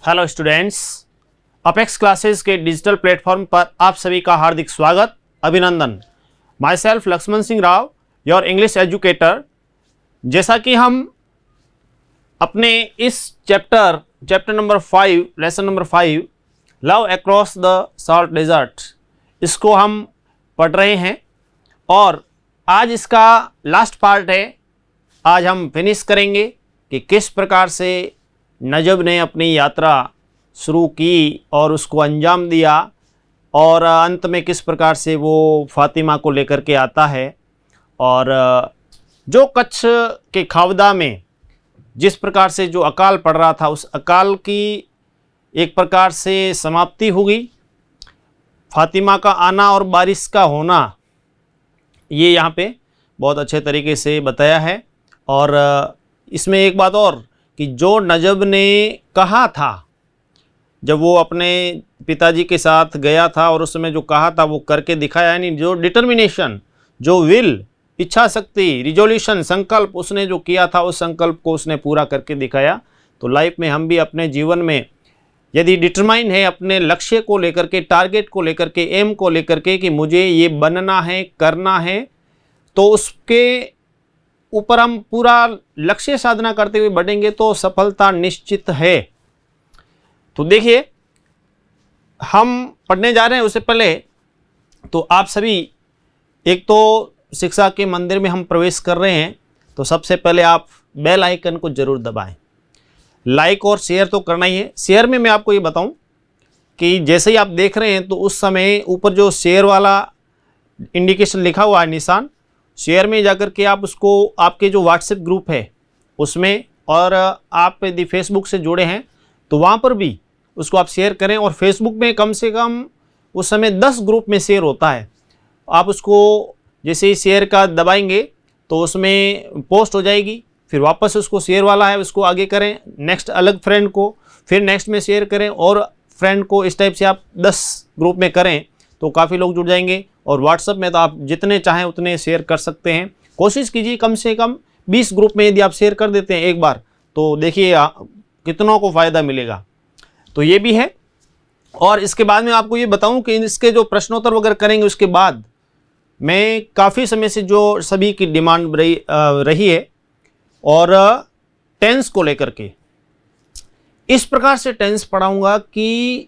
Hello students, Apex classes के digital platform पर आप सभी का हार्दिक स्वागत, अभिनंदन। Myself Lakshman Singh Rao, your English educator. जैसा कि हम अपने इस chapter number 5, lesson number 5, love across the salt desert, इसको हम पढ़ रहे हैं और आज इसका लास्ट पार्ट है। आज हम फिनिश करेंगे कि किस प्रकार से नजब ने अपनी यात्रा शुरू की और उसको अंजाम दिया और अंत में किस प्रकार से वो फातिमा को लेकर के आता है और जो कच्छ के खावदा में जिस प्रकार से जो अकाल पड़ रहा था, उस अकाल की एक प्रकार से समाप्ति हुई। फातिमा का आना और बारिश का होना, ये यहाँ पे बहुत अच्छे तरीके से बताया है। और इसमें एक बात और कि जो नजब ने कहा था जब वो अपने पिताजी के साथ गया था और उस समय जो कहा था वो करके दिखाया, यानी जो डिटर्मिनेशन, जो विल, इच्छा शक्ति, रिजोल्यूशन, संकल्प उसने जो किया था उस संकल्प को उसने पूरा करके दिखाया। तो लाइफ में हम भी अपने जीवन में यदि डिटरमाइन है अपने लक्ष्य को लेकर के, टारगेट को लेकर के, एम को लेकर के कि मुझे ये बनना है, करना है, तो उसके ऊपर हम पूरा लक्ष्य साधना करते हुए बढ़ेंगे तो सफलता निश्चित है। तो देखिए, हम पढ़ने जा रहे हैं। उससे पहले तो आप सभी, एक तो शिक्षा के मंदिर में हम प्रवेश कर रहे हैं, तो सबसे पहले आप बेल आइकन को जरूर दबाएं। लाइक और शेयर तो करना ही है। शेयर में मैं आपको ये बताऊं कि जैसे ही आप देख रहे हैं तो उस समय ऊपर जो शेयर वाला इंडिकेशन लिखा हुआ है, निशान, शेयर में जाकर के आप उसको आपके जो व्हाट्सएप ग्रुप है उसमें, और आप यदि फेसबुक से जुड़े हैं तो वहाँ पर भी उसको आप शेयर करें। और फेसबुक में कम से कम उस समय 10 ग्रुप में शेयर होता है। आप उसको जैसे ही शेयर का दबाएंगे तो उसमें पोस्ट हो जाएगी, फिर वापस उसको शेयर वाला है उसको आगे करें, नेक्स्ट अलग फ्रेंड को, फिर नेक्स्ट में शेयर करें और फ्रेंड को। इस टाइप से आप 10 ग्रुप में करें तो काफ़ी लोग जुड़ जाएंगे। और व्हाट्सएप में तो आप जितने चाहें उतने शेयर कर सकते हैं। कोशिश कीजिए कम से कम 20 ग्रुप में यदि आप शेयर कर देते हैं एक बार, तो देखिए कितनों को फ़ायदा मिलेगा। तो ये भी है। और इसके बाद में आपको ये बताऊं कि इसके जो प्रश्नोत्तर वगैरह करेंगे उसके बाद मैं काफ़ी समय से जो सभी की डिमांड रही है और टेंस को लेकर के इस प्रकार से टेंस पढ़ाऊंगा कि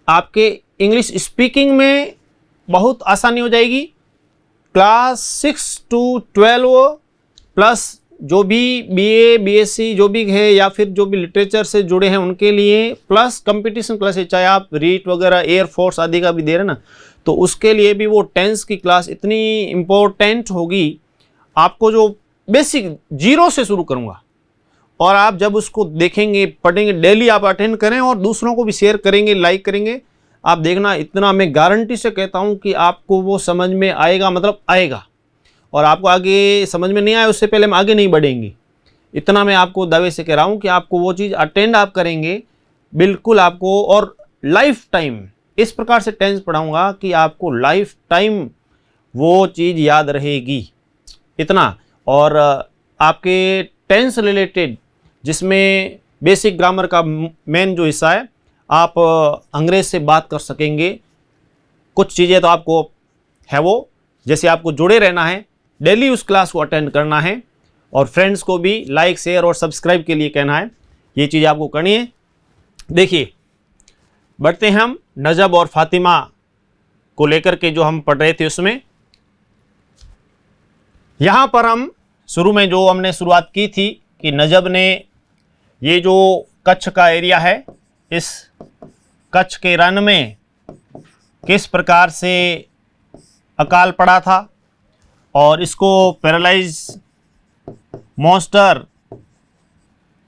आपके इंग्लिश स्पीकिंग में बहुत आसानी हो जाएगी। क्लास 6 to 12 प्लस जो भी बीए, बीएससी जो भी है या फिर जो भी लिटरेचर से जुड़े हैं उनके लिए, प्लस कंपटीशन क्लासेस, चाहे आप रीट वगैरह, एयरफोर्स आदि का भी दे रहे हैं ना, तो उसके लिए भी वो टेंस की क्लास इतनी इम्पोर्टेंट होगी। आपको जो बेसिक जीरो से शुरू करूँगा और आप जब उसको देखेंगे, पढ़ेंगे, डेली आप अटेंड करें और दूसरों को भी शेयर करेंगे, लाइक करेंगे, आप देखना, इतना मैं गारंटी से कहता हूं कि आपको वो समझ में आएगा, मतलब आएगा। और आपको आगे समझ में नहीं आए उससे पहले हम आगे नहीं बढ़ेंगे। इतना मैं आपको दावे से कह रहा हूं कि आपको वो चीज़ अटेंड आप करेंगे बिल्कुल आपको, और लाइफ टाइम इस प्रकार से टेंस पढ़ाऊंगा कि आपको लाइफ टाइम वो चीज़ याद रहेगी, इतना। और आपके टेंस रिलेटेड जिसमें बेसिक ग्रामर का मेन जो हिस्सा है, आप अंग्रेज से बात कर सकेंगे। कुछ चीज़ें तो आपको है वो, जैसे आपको जुड़े रहना है, डेली उस क्लास को अटेंड करना है और फ्रेंड्स को भी लाइक, शेयर और सब्सक्राइब के लिए कहना है। ये चीज़ आपको करनी है। देखिए, बढ़ते हैं हम नजब और फातिमा को लेकर के जो हम पढ़ रहे थे उसमें। यहाँ पर हम शुरू में जो हमने शुरुआत की थी कि नजब ने ये जो कच्छ का एरिया है, इस कच्छ के रण में किस प्रकार से अकाल पड़ा था और इसको पैरालाइज मॉन्स्टर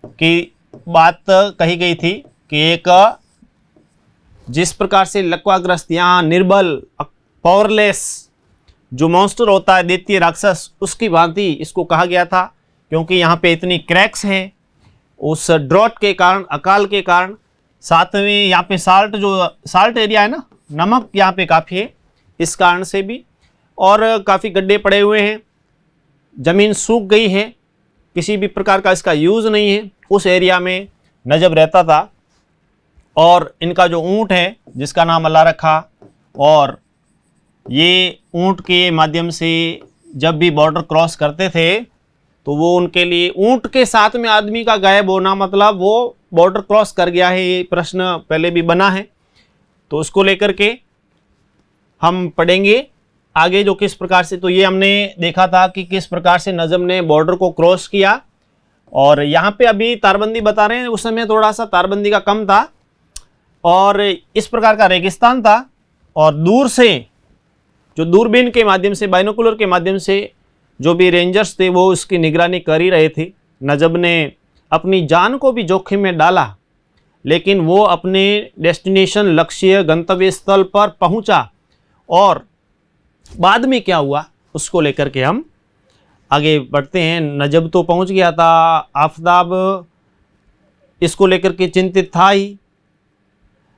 की बात कही गई थी कि एक जिस प्रकार से लकवाग्रस्त, यहाँ निर्बल, पावरलेस जो मॉन्स्टर होता है, दैत्य राक्षस, उसकी भांति इसको कहा गया था। क्योंकि यहाँ पे इतनी क्रैक्स हैं उस ड्रॉट के कारण, अकाल के कारण। साथ में यहाँ पे साल्ट एरिया है ना, नमक यहाँ पे काफ़ी है, इस कारण से भी। और काफ़ी गड्ढे पड़े हुए हैं, ज़मीन सूख गई है, किसी भी प्रकार का इसका यूज़ नहीं है। उस एरिया में नजब रहता था और इनका जो ऊँट है जिसका नाम अल्लाह रखा, और ये ऊँट के माध्यम से जब भी बॉर्डर क्रॉस करते थे तो वो उनके लिए ऊँट के साथ में आदमी का गायब होना मतलब वो बॉर्डर क्रॉस कर गया है, ये प्रश्न पहले भी बना है। तो उसको लेकर के हम पढ़ेंगे आगे जो किस प्रकार से, तो ये हमने देखा था कि किस प्रकार से नजम ने बॉर्डर को क्रॉस किया। और यहाँ पे अभी तारबंदी बता रहे हैं, उस समय थोड़ा सा तारबंदी का कम था और इस प्रकार का रेगिस्तान था, और दूर से जो दूरबीन के माध्यम से, बाइनोकुलर के माध्यम से जो भी रेंजर्स थे वो उसकी निगरानी कर ही रहे थे। नजब ने अपनी जान को भी जोखिम में डाला, लेकिन वो अपने डेस्टिनेशन, लक्ष्य, गंतव्य स्थल पर पहुंचा। और बाद में क्या हुआ उसको लेकर के हम आगे बढ़ते हैं। नजब तो पहुंच गया था, आफताब इसको लेकर के चिंतित था ही,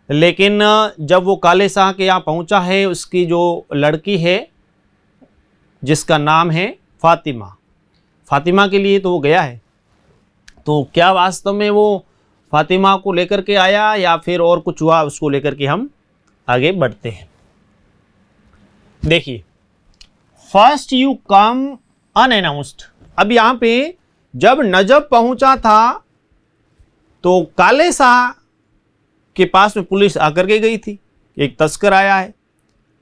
लेकिन जब वो काले शाह के यहाँ पहुंचा है, उसकी जो लड़की है जिसका नाम है फातिमा के लिए तो वो गया है। तो क्या वास्तव में वो फातिमा को लेकर के आया या फिर और कुछ हुआ, उसको लेकर के हम आगे बढ़ते हैं। देखिए, फर्स्ट यू कम अनअनाउंस्ड। अब यहाँ पे जब नजब पहुंचा था तो काले शाह के पास में पुलिस आकर के गई थी, एक तस्कर आया है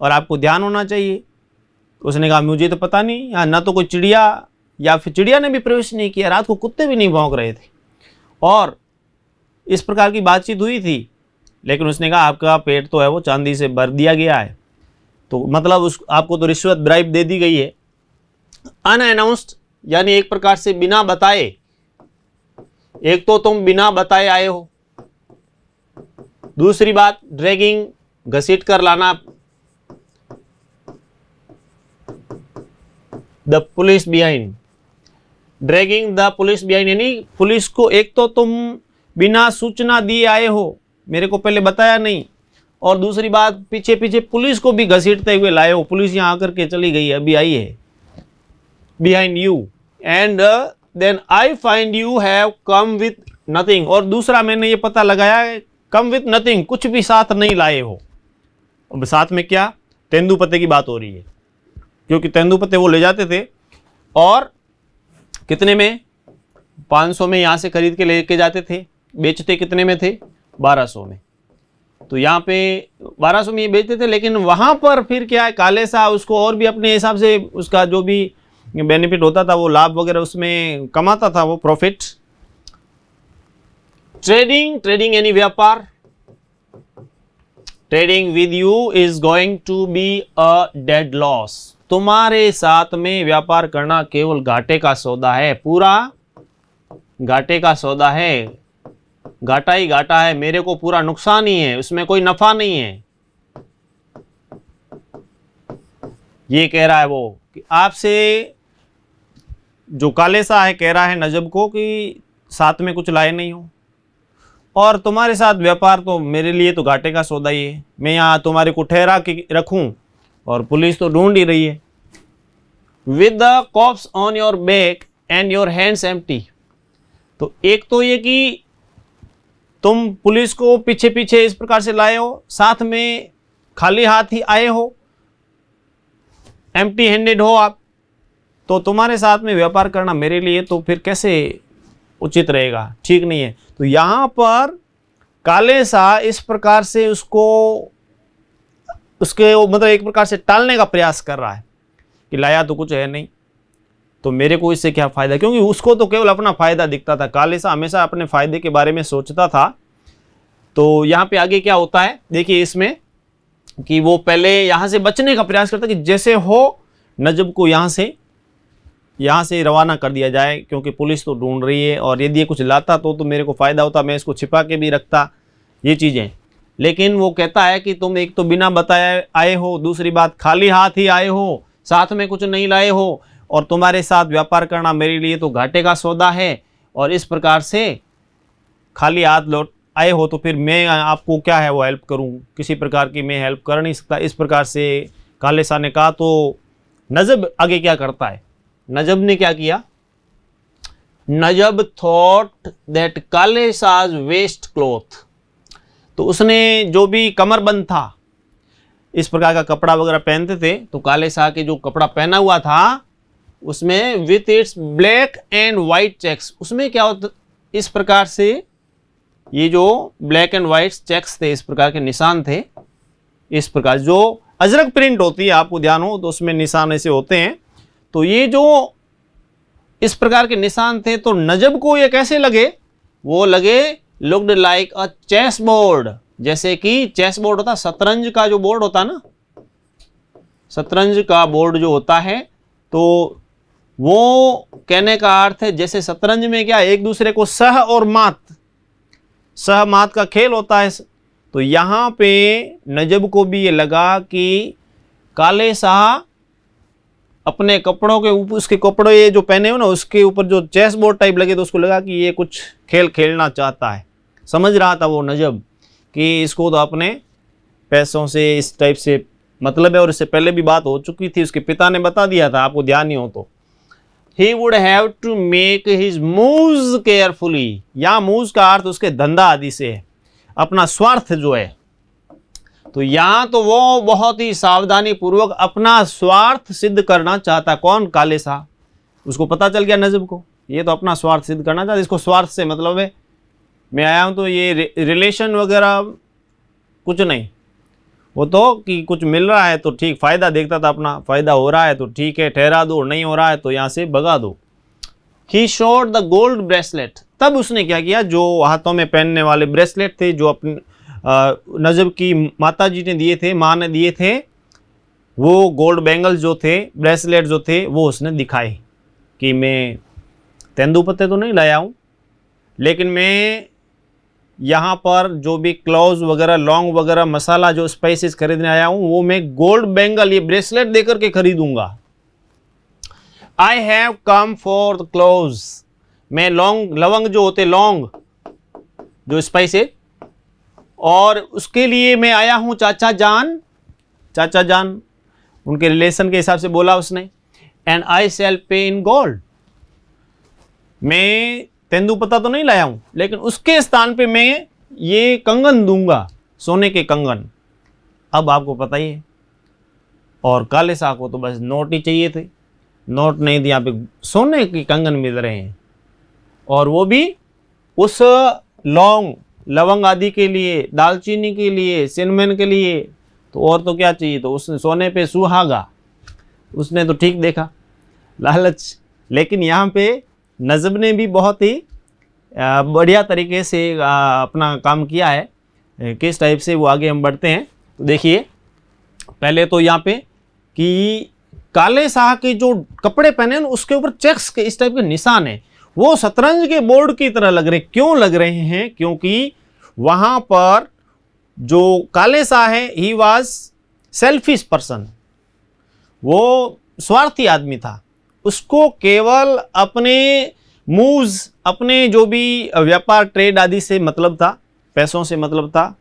और आपको ध्यान होना चाहिए। उसने कहा मुझे तो पता नहीं, यहाँ ना तो कोई चिड़िया या फिर चिड़िया ने भी प्रवेश नहीं किया, रात को कुत्ते भी नहीं भौंक रहे थे, और इस प्रकार की बातचीत हुई थी। लेकिन उसने कहा आपका पेट तो है वो चांदी से भर दिया गया है, तो मतलब उस आपको तो रिश्वत ब्राइब दे दी गई है। अनअनाउंस्ड यानी एक प्रकार से बिना बताए, एक तो तुम बिना बताए आए हो, दूसरी बात ड्रैगिंग, घसीट कर लाना the police behind, dragging the police behind यानी पुलिस को एक तो तुम बिना सूचना दिए आए हो, मेरे को पहले बताया नहीं, और दूसरी बात पीछे पीछे पुलिस को भी घसीटते हुए लाए हो। पुलिस यहाँ आकर के चली गई है, अभी आई है behind you, and then I find you have come with nothing. और दूसरा मैंने ये पता लगाया है कम विथ नथिंग, कुछ भी साथ नहीं लाए हो। अब साथ में क्या, तेंदुपत्ते की बात हो रही है, क्योंकि तेंदुपत्ते वो ले जाते थे और कितने में, 500 में यहाँ से खरीद के लेके जाते थे, बेचते कितने में थे, 1200 में। तो यहाँ पे 1200 में ये बेचते थे, लेकिन वहाँ पर फिर क्या है, काले शाह उसको और भी अपने हिसाब से उसका जो भी बेनिफिट होता था, वो लाभ वगैरह उसमें कमाता था, वो प्रॉफिट। ट्रेडिंग यानी व्यापार, trading with you is going to be a dead loss. तुम्हारे साथ में व्यापार करना केवल घाटे का सौदा है, पूरा घाटे का सौदा है, घाटा ही घाटा है, मेरे को पूरा नुकसान ही है, उसमें कोई नफा नहीं है। ये कह रहा है वो कि आपसे, जो काले शाह है कह रहा है नजब को कि साथ में कुछ लाए नहीं हो, और तुम्हारे साथ व्यापार तो मेरे लिए तो घाटे का सौदा ही है, मैं यहाँ तुम्हारे को ठहरा के रखूं और पुलिस तो ढूंढ ही रही है। With the cops on your back and your hands empty. तो एक तो ये कि तुम पुलिस को पीछे पीछे इस प्रकार से लाए हो, साथ में खाली हाथ ही आए हो, एम्प्टी हैंडेड हो आप, तो तुम्हारे साथ में व्यापार करना मेरे लिए तो फिर कैसे उचित रहेगा, ठीक नहीं है। तो यहाँ पर काले शाह इस प्रकार से उसको, उसके मतलब एक प्रकार से टालने का प्रयास कर रहा है कि लाया तो कुछ है नहीं, तो मेरे को इससे क्या फ़ायदा, क्योंकि उसको तो केवल अपना फ़ायदा दिखता था। काले शाह हमेशा अपने फ़ायदे के बारे में सोचता था। तो यहाँ पे आगे क्या होता है देखिए इसमें, कि वो पहले यहाँ से बचने का प्रयास करता कि जैसे हो नजब को यहाँ से रवाना कर दिया जाए, क्योंकि पुलिस तो ढूंढ रही है, और यदि ये कुछ लाता तो मेरे को फ़ायदा होता, मैं इसको छिपा के भी रखता, ये चीज़ें। लेकिन वो कहता है कि तुम एक तो बिना बताए आए हो, दूसरी बात खाली हाथ ही आए हो, साथ में कुछ नहीं लाए हो, और तुम्हारे साथ व्यापार करना मेरे लिए तो घाटे का सौदा है, और इस प्रकार से खाली हाथ लौट आए हो तो फिर मैं आपको क्या है वो हेल्प करूं, किसी प्रकार की मैं हेल्प कर नहीं सकता। इस प्रकार से काले शाह ने कहा। तो नजब आगे क्या करता है, नजब ने क्या किया, नजब थॉट दैट काले शाह's वेस्ट क्लॉथ। तो उसने जो भी कमरबंद था, इस प्रकार का कपड़ा वगैरह पहनते थे, तो काले शाह के जो कपड़ा पहना हुआ था उसमें with its black and white checks, उसमें क्या होता, इस प्रकार से ये जो ब्लैक एंड वाइट चेक्स थे, इस प्रकार के निशान थे, इस प्रकार जो अजरक प्रिंट होती है, आपको ध्यान हो तो उसमें निशान ऐसे होते हैं। तो ये जो इस प्रकार के निशान थे, तो नजब को ये कैसे लगे, वो लगे looked like a chess board, जैसे कि चेस बोर्ड होता, शतरंज का जो बोर्ड होता ना, शतरंज का बोर्ड जो होता है, तो वो कहने का अर्थ है जैसे शतरंज में क्या एक दूसरे को सह और मात, सह मात का खेल होता है, तो यहाँ पे नजब को भी ये लगा कि काले शाह अपने कपड़ों के ऊपर, उसके कपड़े ये जो पहने हो ना, उसके ऊपर जो चेस बोर्ड टाइप लगे, तो उसको लगा कि ये कुछ खेल खेलना चाहता है। समझ रहा था वो नजब कि इसको तो अपने पैसों से इस टाइप से मतलब है, और इससे पहले भी बात हो चुकी थी, उसके पिता ने बता दिया था, आपको ध्यान नहीं हो तो। He would have to make his moves carefully, यहाँ moves का अर्थ उसके धंधा आदि से है, अपना स्वार्थ जो है, तो यहाँ तो वो बहुत ही सावधानी पूर्वक अपना स्वार्थ सिद्ध करना चाहता। कौन? काले शाह। उसको पता चल गया नजब को, ये तो अपना स्वार्थ सिद्ध करना चाहता। इसको स्वार्थ से मतलब है, मैं आया हूँ तो ये रिलेशन वगैरह कुछ नहीं, वो तो कि कुछ मिल रहा है तो ठीक, फ़ायदा देखता था, अपना फ़ायदा हो रहा है तो ठीक है, ठहरा दो, नहीं हो रहा है तो यहाँ से भगा दो। He showed the gold bracelet, तब उसने क्या किया, जो हाथों में पहनने वाले ब्रेसलेट थे, जो अपने नजब की माता जी ने दिए थे, माँ ने दिए थे, वो गोल्ड बैंगल जो थे, ब्रेसलेट जो थे, वो उसने दिखाए कि मैं तेंदुपत्ते तो नहीं लाया हूँ, लेकिन मैं यहाँ पर जो भी क्लोव्स वगैरह, लौंग वगैरह, मसाला, जो स्पाइसेस खरीदने आया हूँ, वो मैं गोल्ड बैंगल, ये ब्रेसलेट देकर के खरीदूंगा। I have come for the cloves, मैं लौंग, लवंग जो होते, लौंग जो स्पाइसेस, और उसके लिए मैं आया हूँ चाचा जान, चाचा जान उनके रिलेशन के हिसाब से बोला उसने। एंड आई शैल पे इन गोल्ड, मैं तेंदुपत्ता तो नहीं लाया हूं, लेकिन उसके स्थान पे मैं ये कंगन दूंगा, सोने के कंगन। अब आपको पता ही है, और काले शाह को तो बस नोट ही चाहिए थे, नोट नहीं दिया, पे सोने के कंगन मिल रहे हैं, और वो भी उस लौंग, लवंग आदि के लिए, दालचीनी के लिए, सिनेमन के लिए, तो और तो क्या चाहिए। तो उसने सोने पे सुहागा, उसने तो ठीक देखा, लालच। लेकिन यहाँ पे नजब ने भी बहुत ही बढ़िया तरीके से अपना काम किया है। किस टाइप से वो आगे हम बढ़ते हैं तो देखिए, पहले तो यहाँ पे कि काले शाह के जो कपड़े पहने हैं उसके ऊपर चेक्स के इस टाइप के निशान हैं, वो शतरंज के बोर्ड की तरह लग रहे। क्यों लग रहे हैं? क्योंकि वहाँ पर जो काले शाह है, ही वॉज सेल्फिश पर्सन, वो स्वार्थी आदमी था, उसको केवल अपने मूव्स, अपने जो भी व्यापार ट्रेड आदि से मतलब था, पैसों से मतलब था,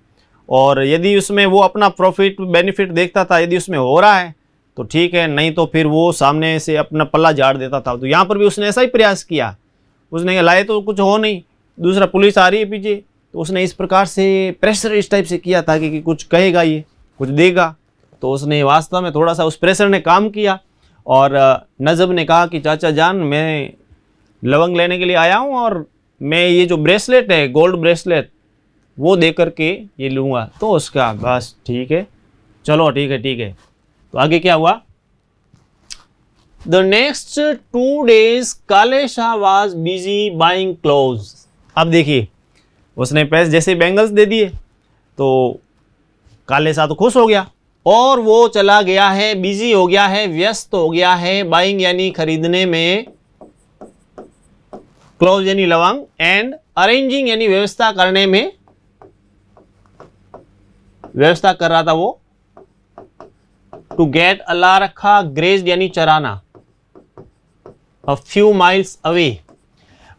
और यदि उसमें वो अपना प्रॉफिट बेनिफिट देखता था, यदि उसमें हो रहा है तो ठीक है, नहीं तो फिर वो सामने से अपना पल्ला झाड़ देता था। तो यहाँ पर भी उसने ऐसा ही प्रयास किया, उसने लाए तो कुछ हो नहीं, दूसरा पुलिस आ रही है पीछे, तो उसने इस प्रकार से प्रेशर इस टाइप से किया था कि कुछ कहेगा, ये कुछ देगा। तो उसने वास्तव में थोड़ा सा उस प्रेशर ने काम किया, और नजब ने कहा कि चाचा जान, मैं लवंग लेने के लिए आया हूँ, और मैं ये जो ब्रेसलेट है, गोल्ड ब्रेसलेट, वो दे करके ये लूँगा। तो उसका बस ठीक है, चलो ठीक है ठीक है। तो आगे क्या हुआ? द नेक्स्ट 2 days काले Shah was busy buying clothes. अब देखिए, उसने पैसे जैसे बैंगल्स दे दिए तो काले शाह तो खुश हो गया, और वो चला गया है, बिजी हो गया है, व्यस्त हो गया है, बाइंग यानी खरीदने में, क्लोज यानी लवंग, एंड अरेंजिंग यानी व्यवस्था करने में, व्यवस्था कर रहा था वो। टू गेट अल्लाह रखा, ग्रेज यानी चराना, अ फ्यू माइल्स अवे।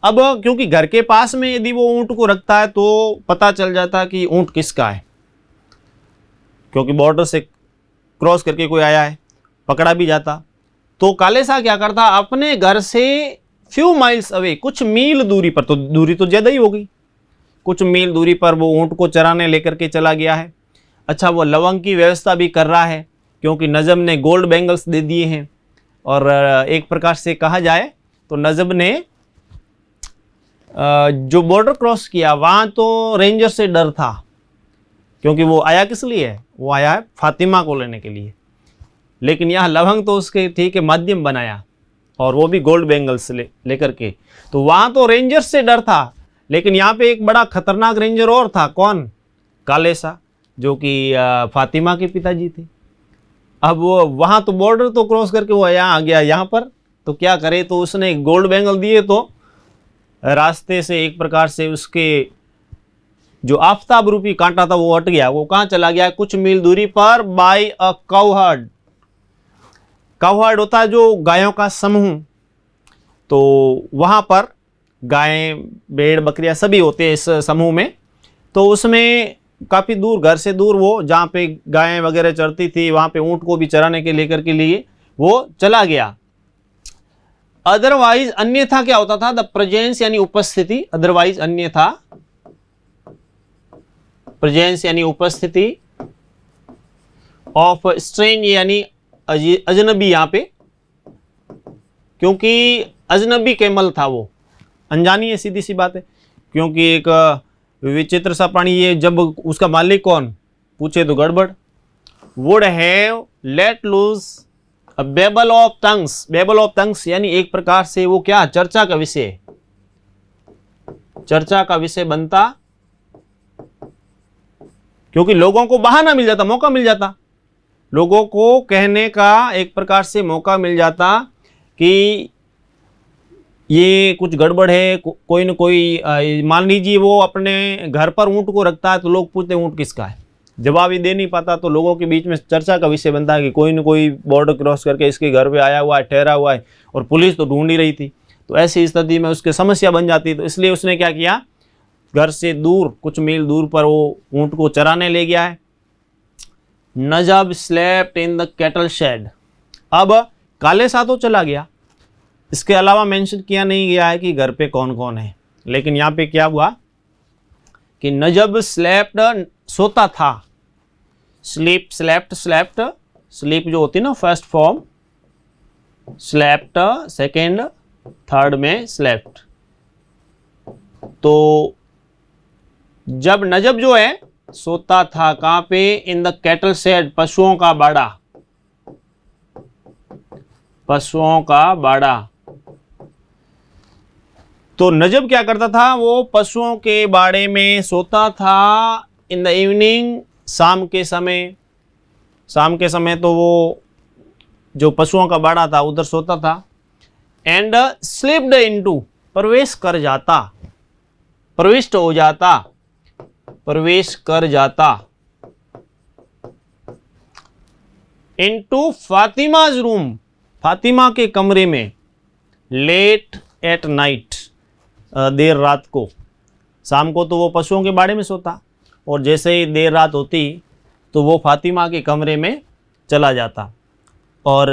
अब क्योंकि घर के पास में यदि वो ऊंट को रखता है तो पता चल जाता कि ऊंट किसका है, क्योंकि बॉर्डर से क्रॉस करके कोई आया है, पकड़ा भी जाता। तो काले शाह क्या करता, अपने घर से फ्यू माइल्स अवे, कुछ मील दूरी पर, तो दूरी तो ज़्यादा ही होगी, कुछ मील दूरी पर वो ऊँट को चराने लेकर के चला गया है। अच्छा, वो लवंग की व्यवस्था भी कर रहा है क्योंकि नजब ने गोल्ड बैंगल्स दे दिए हैं। और एक प्रकार से कहा जाए तो नजब ने जो बॉर्डर क्रॉस किया वहाँ तो रेंजर से डर था, क्योंकि वो आया किस लिए? वो आया है फातिमा को लेने के लिए। लेकिन यहाँ लवंग तो उसके ठीक है माध्यम बनाया, और वो भी गोल्ड बैंगल्स लेकर के। तो वहाँ तो रेंजर से डर था, लेकिन यहाँ पे एक बड़ा खतरनाक रेंजर और था। कौन? कालेसा, जो कि फातिमा के पिताजी थे। अब वो वहाँ तो बॉर्डर तो क्रॉस करके वो यहाँ आ गया, यहाँ पर तो क्या करे? तो उसने गोल्ड बैंगल दिए तो रास्ते से एक प्रकार से उसके जो आफताब रूपी कांटा था वो हट गया। वो कहाँ चला गया? कुछ मील दूरी पर बाय अ काउहर्ड। काउहर्ड होता है जो गायों का समूह। तो वहाँ पर गायें, भेड़, बकरियां सभी होते हैं इस समूह में। तो उसमें काफ़ी दूर, घर से दूर, वो जहाँ पे गायें वगैरह चरती थी वहाँ पे ऊँट को भी चराने के लेकर के लिए वो चला गया। अदरवाइज अन्यथा क्या होता था? द प्रेजेंस यानी उपस्थिति, अदरवाइज अन्यथा, प्रेजेंस यानी उपस्थिति ऑफ स्ट्रेंज यानी अजनबी, यहाँ पे क्योंकि अजनबी कैमल था, वो अनजानी है, सीधी सी बात है। क्योंकि एक विचित्र सा प्राणी, ये जब उसका मालिक कौन पूछे तो गड़बड़। Would have let loose a babel of tongues. Babel of tongues यानी एक प्रकार से वो क्या? चर्चा का विषय, चर्चा का विषय बनता, क्योंकि लोगों को बहाना मिल जाता, मौका मिल जाता, लोगों को कहने का एक प्रकार से मौका मिल जाता कि ये कुछ गड़बड़ है। कोई न कोई, मान लीजिए वो अपने घर पर ऊँट को रखता है तो लोग पूछते हैं ऊँट किसका है, जवाब ही दे नहीं पाता, तो लोगों के बीच में चर्चा का विषय बनता है कि कोई न कोई बॉर्डर क्रॉस करके इसके घर पे आया हुआ है, ठहरा हुआ है, और पुलिस तो ढूंढ ही रही थी। तो ऐसी स्थिति में उसकी समस्या बन जाती। तो इसलिए उसने क्या किया? घर से दूर, कुछ मील दूर पर वो ऊँट को चराने ले गया है। नजब slept in the cattle shed. अब कालेसा तो चला गया, इसके अलावा मेंशन किया नहीं गया है कि घर पे कौन कौन है। लेकिन यहाँ पे क्या हुआ कि नजब स्लेप्ट, सोता था। स्लीप, स्लेप्ट, स्लेप्ट, स्लीप जो होती ना first form, slept second, third में स्लेप्ट। तो जब नजब जो है सोता था, कहाँ पे? इन द कैटल शेड, पशुओं का बाड़ा, पशुओं का बाड़ा। तो नजब क्या करता था? वो पशुओं के बाड़े में सोता था। इन द इवनिंग, शाम के समय, शाम के समय तो वो जो पशुओं का बाड़ा था उधर सोता था। एंड स्लिप्ड इनटू, प्रवेश कर जाता, प्रविष्ट हो जाता, प्रवेश कर जाता, इनटू फातिमाज रूम, फातिमा के कमरे में, लेट एट नाइट, देर रात को। शाम को तो वो पशुओं के बाड़े में सोता, और जैसे ही देर रात होती तो वो फातिमा के कमरे में चला जाता। और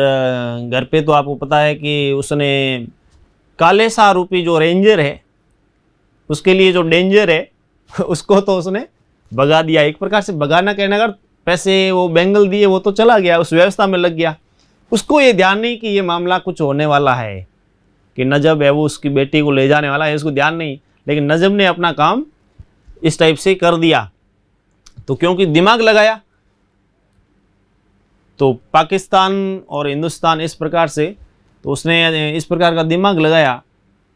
घर पे तो आपको पता है कि उसने कालेसा रूपी जो रेंजर है, उसके लिए जो डेंजर है उसको तो उसने भगा दिया। एक प्रकार से भगाना कहना, अगर पैसे वो बैंगल दिए वो तो चला गया, उस व्यवस्था में लग गया। उसको ये ध्यान नहीं कि ये मामला कुछ होने वाला है, कि नजब है वो उसकी बेटी को ले जाने वाला है, उसको ध्यान नहीं। लेकिन नजब ने अपना काम इस टाइप से कर दिया। तो क्योंकि दिमाग लगाया, तो पाकिस्तान और हिंदुस्तान इस प्रकार से, तो उसने इस प्रकार का दिमाग लगाया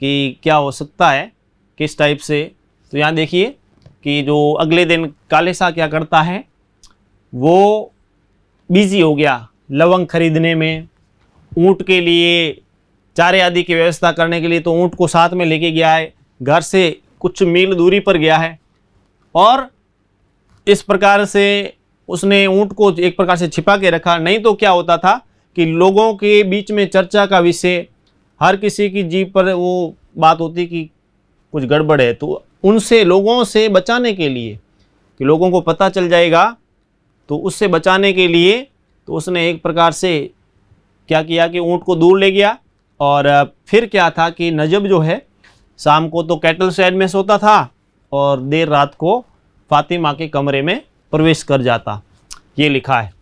कि क्या हो सकता है, किस टाइप से। तो यहाँ देखिए कि जो अगले दिन कालेसा क्या करता है, वो बिजी हो गया लवंग खरीदने में, ऊँट के लिए चारे आदि की व्यवस्था करने के लिए। तो ऊँट को साथ में लेके गया है, घर से कुछ मील दूरी पर गया है, और इस प्रकार से उसने ऊँट को एक प्रकार से छिपा के रखा। नहीं तो क्या होता था कि लोगों के बीच में चर्चा का विषय, हर किसी की जीभ पर वो बात होती कि कुछ गड़बड़ है। तो उनसे, लोगों से बचाने के लिए, कि लोगों को पता चल जाएगा, तो उससे बचाने के लिए तो उसने एक प्रकार से क्या किया कि ऊँट को दूर ले गया। और फिर क्या था कि नजब जो है शाम को तो कैटल शेड में सोता था, और देर रात को फातिमा के कमरे में प्रवेश कर जाता। ये लिखा है।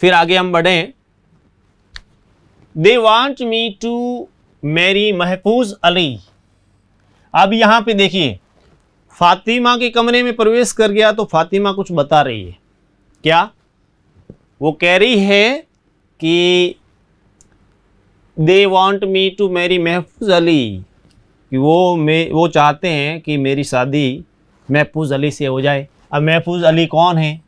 फिर आगे हम बढ़ें। They want me to marry Mahfooz Ali. अब यहां पे देखिए, फातिमा के कमरे में प्रवेश कर गया तो फातिमा कुछ बता रही है। क्या? वो कह रही है कि they want me to marry Mahfooz Ali, कि वो चाहते हैं कि मेरी शादी महफूज अली से हो जाए। अब महफूज अली कौन है?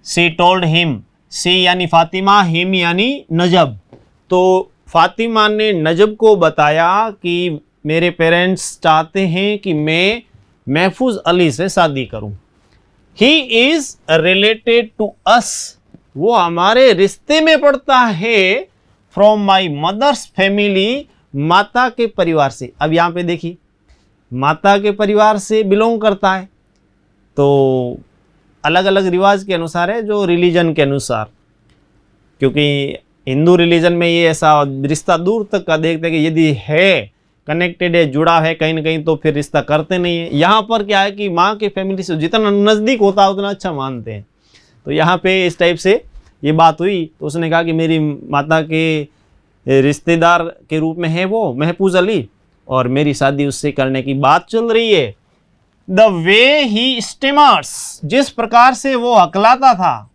सी टोल्ड हिम, सी यानी फातिमा, हिम यानी नजब। तो फातिमा ने नजब को बताया कि मेरे पेरेंट्स चाहते हैं कि मैं महफूज अली से शादी करूं। He is related to us, वो हमारे रिश्ते में पड़ता है। फ्रॉम माई मदर्स फैमिली, माता के परिवार से। अब यहाँ पे देखिए, माता के परिवार से बिलोंग करता है, तो अलग अलग रिवाज के अनुसार है, जो रिलीजन के अनुसार, क्योंकि हिंदू रिलीजन में ये ऐसा रिश्ता दूर तक का देखते हैं कि यदि है कनेक्टेड है, जुड़ा है कहीं ना कहीं, तो फिर रिश्ता करते नहीं है। यहाँ पर क्या है कि माँ के फैमिली से जितना नज़दीक होता है उतना अच्छा मानते हैं। तो यहाँ पे इस टाइप से ये बात हुई, तो उसने कहा कि मेरी माता के रिश्तेदार के रूप में है वो महफूज अली, और मेरी शादी उससे करने की बात चल रही है। द वे ही स्टिमर्स, जिस प्रकार से वो हकलाता था,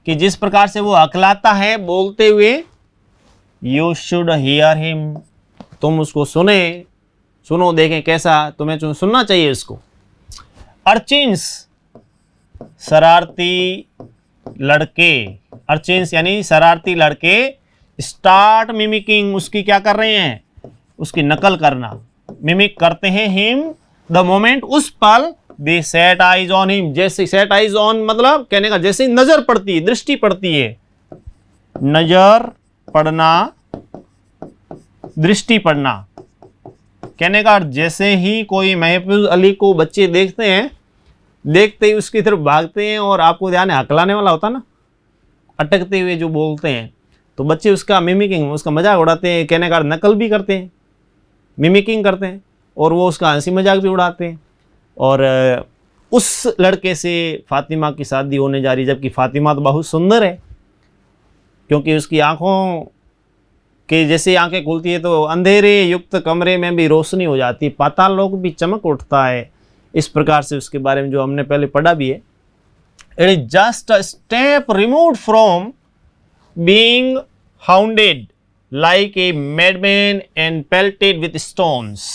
कि जिस प्रकार से वो हकलाता है बोलते हुए, यू शुड हियर हिम, तुम उसको सुनो देखें कैसा, तुम्हें सुनना चाहिए उसको। अर्चिन्स, शरारती लड़के, अर्चिन्स यानी शरारती लड़के, स्टार्ट मिमिकिंग, उसकी क्या कर रहे हैं? उसकी नकल करना, मिमिक करते हैं। हिम द मोमेंट, उस पल, दे सेट आइज ऑन हिम, जैसे सेट आइज ऑन मतलब कहने का जैसे नजर पड़ती है, दृष्टि पड़ती है, नजर पड़ना, दृष्टि पड़ना, कहने का जैसे ही कोई महफूज अली को बच्चे देखते हैं, देखते ही उसकी तरफ भागते हैं। और आपको ध्यान है, हकलाने वाला होता ना, अटकते हुए जो बोलते हैं, तो बच्चे उसका मिमिकिंग, उसका मजाक उड़ाते हैं, कहने का नकल भी करते हैं, मिमिकिंग करते हैं, और वो उसका हंसी मजाक भी उड़ाते हैं। और उस लड़के से फातिमा की शादी होने जा रही, जबकि फातिमा तो बहुत सुंदर है, क्योंकि उसकी आंखों के जैसे आंखें खुलती है तो अंधेरे युक्त कमरे में भी रोशनी हो जाती है, पाताल लोक भी चमक उठता है। इस प्रकार से उसके बारे में जो हमने पहले पढ़ा भी है। It is just a step removed from being hounded like a madman and pelted with stones.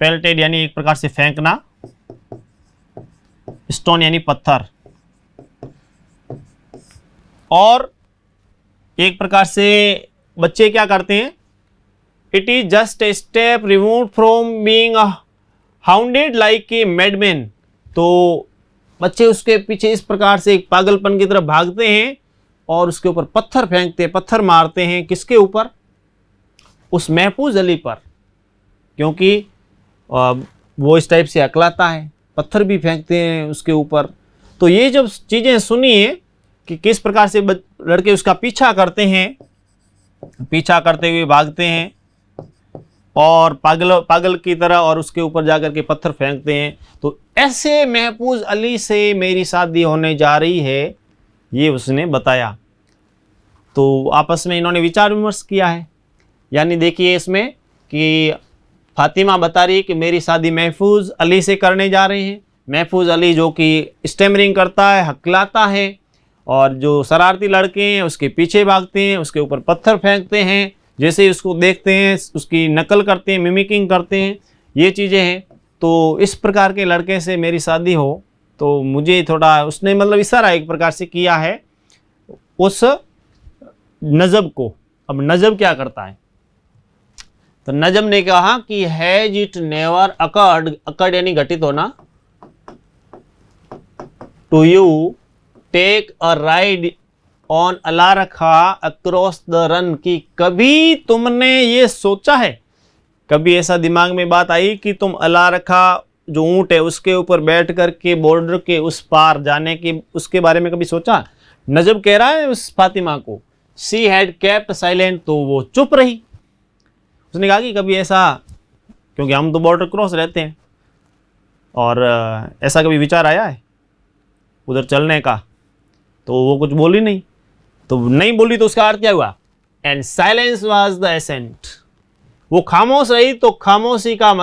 Pelted यानी एक प्रकार से फेंकना, स्टोन यानी पत्थर, और एक प्रकार से बच्चे क्या करते हैं? It is just a step removed from being hounded like a madman. तो बच्चे उसके पीछे इस प्रकार से एक पागलपन की तरफ भागते हैं और उसके ऊपर पत्थर फेंकते हैं, पत्थर मारते हैं। किसके ऊपर? उस महफूज अली पर, क्योंकि वो इस टाइप से अकलाता है, पत्थर भी फेंकते हैं उसके ऊपर। तो ये जब चीज़ें सुनिए कि किस प्रकार से लड़के उसका पीछा करते हैं, पीछा करते हुए भागते हैं और पागल की तरह, और उसके ऊपर जाकर के पत्थर फेंकते हैं। तो ऐसे महफूज अली से मेरी शादी होने जा रही है, ये उसने बताया। तो आपस में इन्होंने विचार विमर्श किया है। यानी देखिए इसमें कि फातिमा बता रही है कि मेरी शादी महफूज अली से करने जा रहे हैं। महफूज अली जो कि स्टैमरिंग करता है, हकलाता है, और जो शरारती लड़के हैं उसके पीछे भागते हैं, उसके ऊपर पत्थर फेंकते हैं, जैसे ही उसको देखते हैं उसकी नकल करते हैं, मिमिकिंग करते हैं, ये चीज़ें हैं। तो इस प्रकार के लड़के से मेरी शादी हो तो मुझे थोड़ा, उसने मतलब इशारा एक प्रकार से किया है उस नजब को। अब नजब क्या करता है? तो नजब ने कहा कि हैज इट नेवर अकर्ड यानी घटित होना, to you take a ride on Alarakha across the run, कि कभी तुमने ये सोचा है, कभी ऐसा दिमाग में बात आई कि तुम अलारखा जो ऊंट है उसके ऊपर बैठ कर के बॉर्डर के उस पार जाने के उसके बारे में कभी सोचा? नजब कह रहा है उस फातिमा को, शी हैड केप्ट साइलेंट, तो वो चुप रही। उसने कहा कि कभी ऐसा क्योंकि हम तो बॉर्डर क्रॉस रहते हैं। और ऐसा कभी विचार आया है उधर चलने का? तो वो कुछ बोली नहीं, तो नहीं बोली तो उसका अर्थ क्या हुआ? And silence was the assent. वो खामोश रही, तो खामोशी का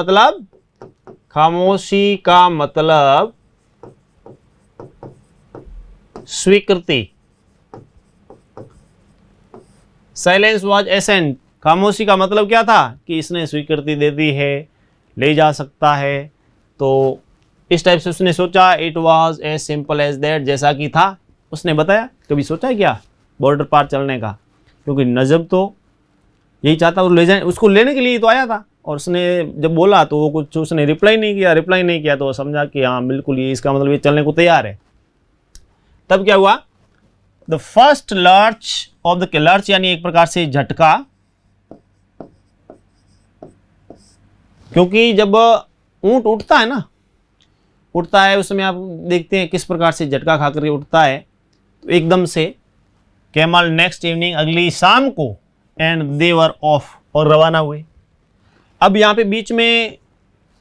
मतलब स्वीकृति। साइलेंस वॉज एसेंट, खामोशी का मतलब क्या था? कि इसने स्वीकृति दे दी है, ले जा सकता है। तो इस टाइप से उसने सोचा। It was as simple as that, जैसा कि था उसने बताया। कभी सोचा है क्या बॉर्डर पार चलने का? क्योंकि नजब तो यही चाहता, वो ले जाए, उसको लेने के लिए तो आया था। और उसने जब बोला तो वो कुछ उसने रिप्लाई नहीं किया, तो वो समझा कि हाँ बिल्कुल ये इसका मतलब ये चलने को तैयार है। तब क्या हुआ? The first lurch of the lurch यानी एक प्रकार से झटका, क्योंकि जब ऊंट उठता है उसमें आप देखते हैं किस प्रकार से झटका खा करके उठता है। तो एकदम से कैमल नेक्स्ट इवनिंग, अगली शाम को, एंड दे वर ऑफ, और रवाना हुए। अब यहाँ पे बीच में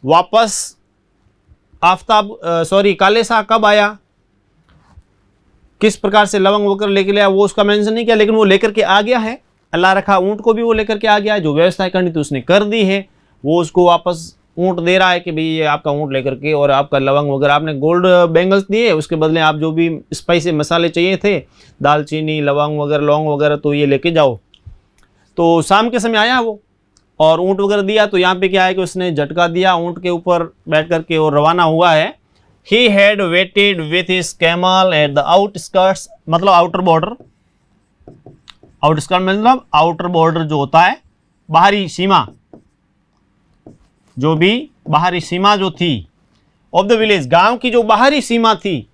वापस काले शाह कब आया, किस प्रकार से लवंग वगैरह लेके लिया, वो उसका मेंशन नहीं किया, लेकिन वो लेकर के आ गया है। अल्लाह रखा ऊंट को भी वो लेकर के आ गया है। जो व्यवस्था करनी थी उसने कर दी है। वो उसको वापस ऊंट दे रहा है कि भाई ये आपका ऊंट लेकर के, और आपका लवंग वगैरह, आपने गोल्ड बैंगल्स दिए, उसके बदले आप जो भी स्पाइसी मसाले चाहिए थे, दालचीनी, लवंग वगैरह, लौंग वगैरह, तो ये लेके जाओ। तो शाम के समय आया वो और ऊंट वगैरह दिया। तो यहाँ पे क्या है कि उसने झटका दिया ऊंट के ऊपर बैठ करके और रवाना हुआ है। He had waited with his camel at the outskirts, मतलब आउटर बॉर्डर। आउटस्कर्ट मतलब आउटर बॉर्डर जो होता है, बाहरी सीमा, जो भी बाहरी सीमा जो थी ऑफ द विलेज, गांव की जो बाहरी सीमा थी।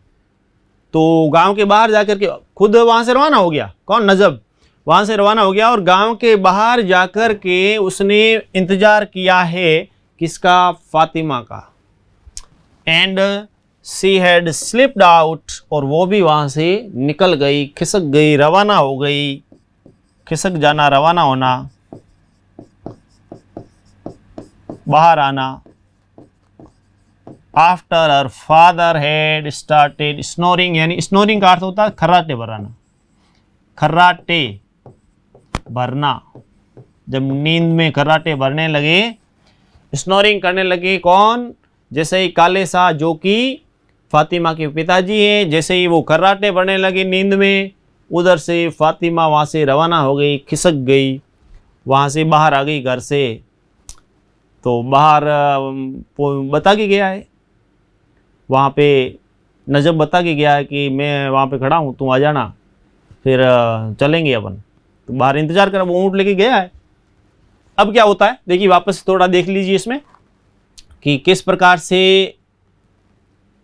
तो गांव के बाहर जाकर के खुद वहां से रवाना हो गया। कौन? नजब वहां से रवाना हो गया और गांव के बाहर जाकर के उसने इंतजार किया है किसका? फातिमा का। And she had slipped out, और वो भी वहां से निकल गई, खिसक गई, रवाना हो गई। खिसक जाना, रवाना होना, बाहर आना। After her father had started snoring, यानी स्नोरिंग का अर्थ होता है खर्राटे भराना। खर्राटे भरना, जब नींद में खर्राटे भरने लगे, स्नोरिंग करने लगे। कौन? जैसे ही काले शाह, जो कि फातिमा के पिताजी हैं, जैसे ही वो खर्राटे भरने लगे नींद में, उधर से फातिमा वहाँ से रवाना हो गई, खिसक गई, वहाँ से बाहर आ गई घर से। तो बाहर बता के गया है, वहाँ पे नजब बता के गया है कि मैं वहाँ पे खड़ा हूँ, तुम आ जाना, फिर चलेंगे अपन। तो बाहर इंतजार कर, वो ऊँट लेके गया है। अब क्या होता है देखिए, वापस थोड़ा देख लीजिए इसमें कि किस प्रकार से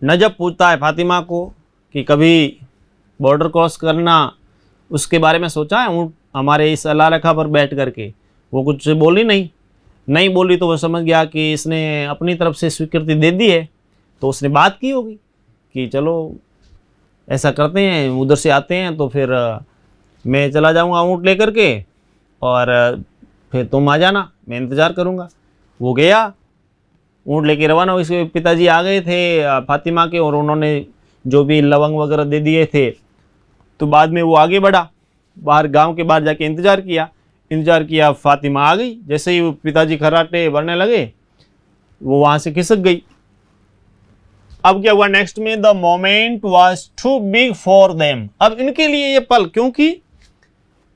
नजब पूछता है फातिमा को कि कभी बॉर्डर क्रॉस करना उसके बारे में सोचा है? ऊँट हमारे इस अल्लाह रखा पर बैठ करके वो कुछ बोली नहीं बोली, तो वो समझ गया कि इसने अपनी तरफ से स्वीकृति दे दी है। तो उसने बात की होगी कि चलो ऐसा करते हैं, उधर से आते हैं, तो फिर मैं चला जाऊंगा ऊँट लेकर के, और फिर तुम आ जाना, मैं इंतज़ार करूंगा। वो गया, ऊँट लेके रवाना हो। इसके पिताजी आ गए थे फातिमा के, और उन्होंने जो भी लवंग वगैरह दे दिए थे। तो बाद में वो आगे बढ़ा, बाहर गांव के बाहर जाके इंतज़ार किया। फातिमा आ गई। जैसे ही वो पिताजी खर्राटे भरने लगे, वो वहाँ से खिसक गई। अब क्या हुआ नेक्स्ट में? The moment was too big for them. अब इनके लिए ये पल, क्योंकि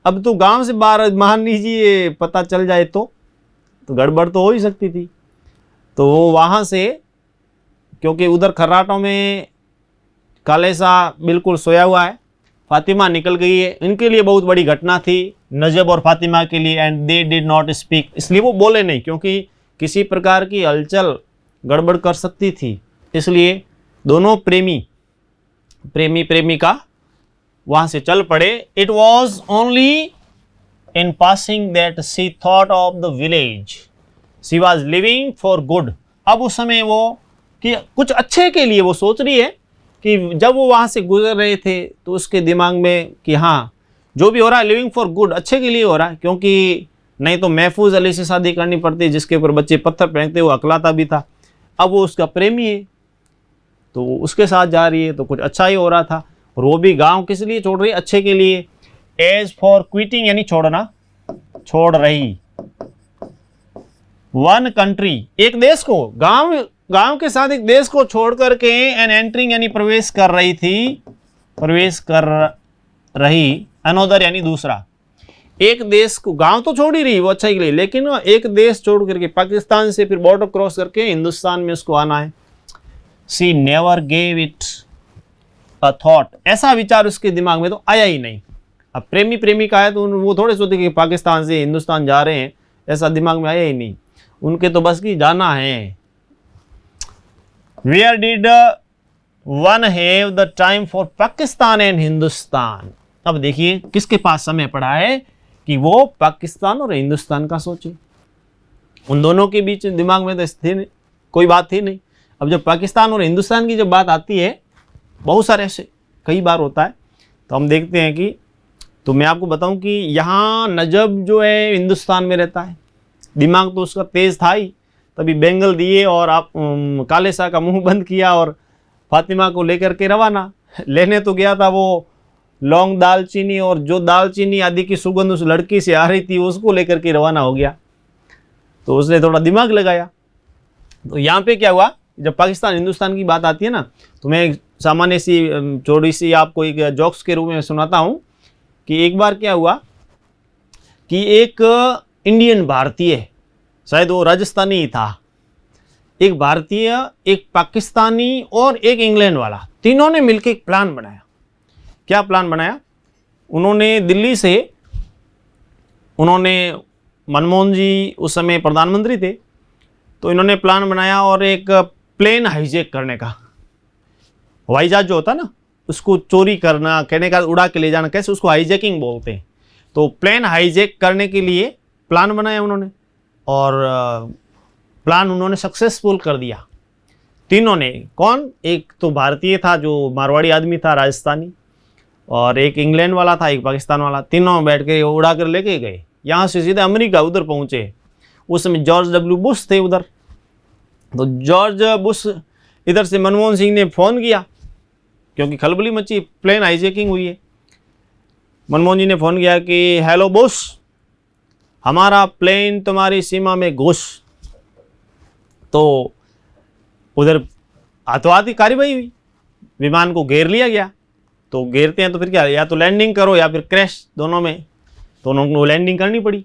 अब तो गांव से बाहर मान लीजिए पता चल जाए तो गड़बड़ तो हो ही सकती थी। तो वो वहाँ से, क्योंकि उधर खर्राटों में काले शाह बिल्कुल सोया हुआ है, फातिमा निकल गई है, इनके लिए बहुत बड़ी घटना थी, नजब और फातिमा के लिए। And they did not speak, इसलिए वो बोले नहीं, क्योंकि किसी प्रकार की हलचल गड़बड़ कर सकती थी। इसलिए दोनों प्रेमिका वहाँ से चल पड़े। It was only in passing that she thought of the village, she was living for good. अब उस समय वो कि कुछ अच्छे के लिए वो सोच रही है कि जब वो वहाँ से गुजर रहे थे तो उसके दिमाग में कि हाँ जो भी हो रहा है लिविंग फॉर गुड, अच्छे के लिए हो रहा है, क्योंकि नहीं तो महफूज अली से शादी करनी पड़ती, जिसके ऊपर बच्चे पत्थर फेंकते, वो अकलाता भी था। अब वो उसका प्रेमी है तो उसके साथ जा रही है, तो कुछ अच्छा ही हो रहा था। और वो भी गांव किस लिए छोड़ रही है? अच्छे के लिए। एज फॉर क्विटिंग यानी छोड़ना, छोड़ रही। वन कंट्री, एक देश को, गांव के साथ एक देश को छोड़ करके एन एंटरिंग यानी प्रवेश कर रही थी, प्रवेश कर रही। अनोदर यानी दूसरा। एक देश को, गांव तो छोड़ ही रही वो अच्छा ही के लिए, लेकिन एक देश छोड़ करके पाकिस्तान से फिर बॉर्डर क्रॉस करके हिंदुस्तान में उसको आना है। She never gave it a thought, ऐसा विचार उसके दिमाग में तो आया ही नहीं। अब प्रेमी प्रेमिका है तो वो थोड़े सोचते कि पाकिस्तान से हिंदुस्तान जा रहे हैं, ऐसा दिमाग में आया ही नहीं। उनके तो बस की जाना है। Where did one have the time for Pakistan and Hindustan. अब देखिए किसके पास समय पड़ा है कि वो पाकिस्तान और हिंदुस्तान का सोचे। उन दोनों के बीच दिमाग में तो थी नहीं, कोई बात थी नहीं। अब जब पाकिस्तान और हिंदुस्तान की जब बात आती है, बहुत सारे ऐसे कई बार होता है, तो हम देखते हैं कि, तो मैं आपको बताऊं कि यहाँ नजब जो है हिंदुस्तान में रहता है। दिमाग तो उसका तेज था ही, तभी बेंगल दिए और आप काले शाह का मुंह बंद किया और फातिमा को लेकर के रवाना। लेने तो गया था वो लौंग दालचीनी, और जो दालचीनी आदि की सुगंध उस लड़की से आ रही थी उसको लेकर के रवाना हो गया। तो उसने थोड़ा दिमाग लगाया। तो यहाँ पे क्या हुआ, जब पाकिस्तान हिंदुस्तान की बात आती है ना, तो मैं एक सामान्य सी छोटी सी आपको एक जोक्स के रूप में सुनाता हूँ कि एक बार क्या हुआ कि एक इंडियन भारतीय, शायद वो राजस्थानी ही था, एक भारतीय, एक पाकिस्तानी और एक इंग्लैंड वाला, तीनों ने मिलकर एक प्लान बनाया। क्या प्लान बनाया? उन्होंने दिल्ली से, उन्होंने, मनमोहन जी उस समय प्रधानमंत्री थे, तो इन्होंने प्लान बनाया और एक प्लेन हाईजैक करने का। हवाई जहाज जो होता है ना, उसको चोरी करना, कहने का उड़ा के ले जाना, कैसे, उसको हाईजैकिंग बोलते हैं। तो प्लेन हाईजैक करने के लिए प्लान बनाया उन्होंने, और प्लान उन्होंने सक्सेसफुल कर दिया। तीनों ने, कौन, एक तो भारतीय था जो मारवाड़ी आदमी था, राजस्थानी, और एक इंग्लैंड वाला था, एक पाकिस्तान वाला। तीनों बैठ के उड़ा कर लेके गए। यहाँ से सीधे अमेरिका उधर पहुँचे। उस समय जॉर्ज डब्ल्यू बुश थे उधर। तो जॉर्ज बुश इधर से मनमोहन सिंह ने फ़ोन किया, क्योंकि खलबली मची, प्लेन हाईजैकिंग हुई है। मनमोहन जी ने फ़ोन किया कि हेलो बुश, हमारा प्लेन तुम्हारी सीमा में घुस। तो उधर हाथों हाथ ही कार्रवाई हुई, विमान को घेर लिया गया। तो घेरते हैं तो फिर क्या, या तो लैंडिंग करो या फिर क्रैश, दोनों में। तो उन्होंने लैंडिंग करनी पड़ी।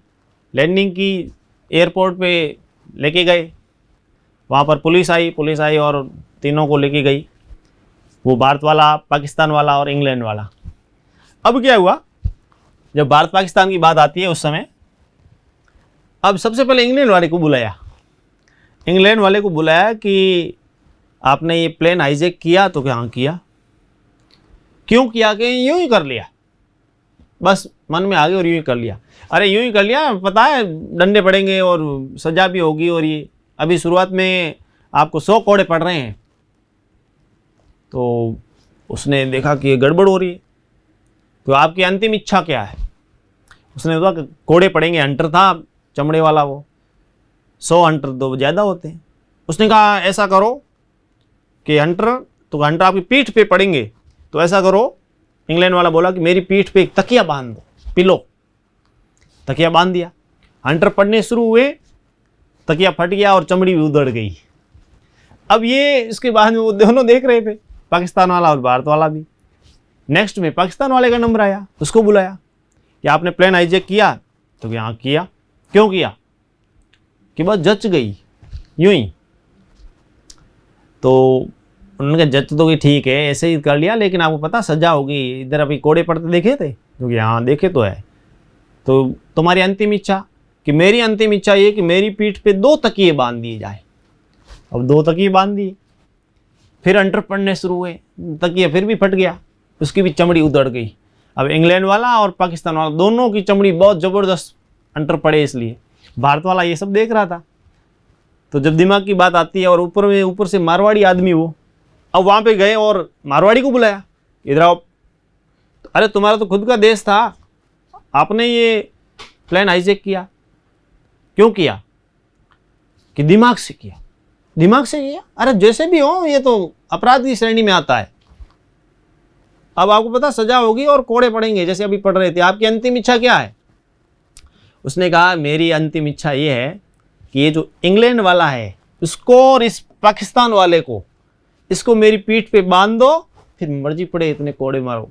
लैंडिंग की, एयरपोर्ट पे लेके गए, वहाँ पर पुलिस आई और तीनों को लेके गई, वो भारत वाला, पाकिस्तान वाला और इंग्लैंड वाला। अब क्या हुआ, जब भारत पाकिस्तान की बात आती है उस समय, अब सबसे पहले इंग्लैंड वाले को बुलाया। इंग्लैंड वाले को बुलाया कि आपने ये प्लेन हाईजैक किया? तो क्या, हाँ किया। क्यों किया? कि यूं ही कर लिया, बस मन में आ गया और यूं ही कर लिया। अरे यूं ही कर लिया, पता है डंडे पड़ेंगे और सजा भी होगी, और ये अभी शुरुआत में आपको 100 कोड़े पड़ रहे हैं। तो उसने देखा कि ये गड़बड़ हो रही है। तो आपकी अंतिम इच्छा क्या है? उसने कहा कोड़े पड़ेंगे। हंटर था चमड़े वाला, वो 100 हंटर तो ज़्यादा होते हैं। उसने कहा ऐसा करो कि हंटर आपकी पीठ पे पड़ेंगे, तो ऐसा करो। इंग्लैंड वाला बोला कि मेरी पीठ पे एक तकिया बांध दो, पिलो। तकिया बांध दिया। हंटर पड़ने शुरू हुए, तकिया फट गया और चमड़ी भी उधड़ गई। अब ये इसके बाद में वो दोनों देख रहे थे, पाकिस्तान वाला और भारत वाला भी। नेक्स्ट में पाकिस्तान वाले का नंबर आया, उसको बुलाया कि आपने प्लेन हाईजैक किया? तो यहाँ किया। क्यों किया? कि बस जच गई यूं ही। तो उन्होंने कहा जच तो कि ठीक है, ऐसे ही कर लिया, लेकिन आपको पता सजा होगी। इधर अभी कोड़े पड़ते देखे थे? क्योंकि हाँ देखे तो है। तो तुम्हारी अंतिम इच्छा? कि मेरी अंतिम इच्छा ये कि मेरी पीठ पे 2 तकिए बांध दिए जाए। अब 2 तकिए बांध दिए, फिर अंटर पड़ने शुरू हुए, तकिया फिर भी फट गया, उसकी भी चमड़ी उधड़ गई। अब इंग्लैंड वाला और पाकिस्तान वाला दोनों की चमड़ी बहुत ज़बरदस्त अंटर पड़े, इसलिए भारत वाला ये सब देख रहा था। तो जब दिमाग की बात आती है, और ऊपर से मारवाड़ी आदमी वो, अब वहाँ पे गए और मारवाड़ी को बुलाया, इधर आओ। अरे तुम्हारा तो खुद का देश था, आपने ये प्लेन हाईजैक किया। क्यों किया? कि दिमाग से किया। दिमाग से किया, अरे जैसे भी हो ये तो अपराध की श्रेणी में आता है। अब आपको पता सजा होगी और कोड़े पड़ेंगे, जैसे अभी पढ़ रहे थे। आपकी अंतिम इच्छा क्या है? उसने कहा मेरी अंतिम इच्छा ये है कि ये जो इंग्लैंड वाला है उसको और इस पाकिस्तान वाले को, इसको मेरी पीठ पे बांध दो, फिर मर्जी पड़े इतने कोड़े मारो।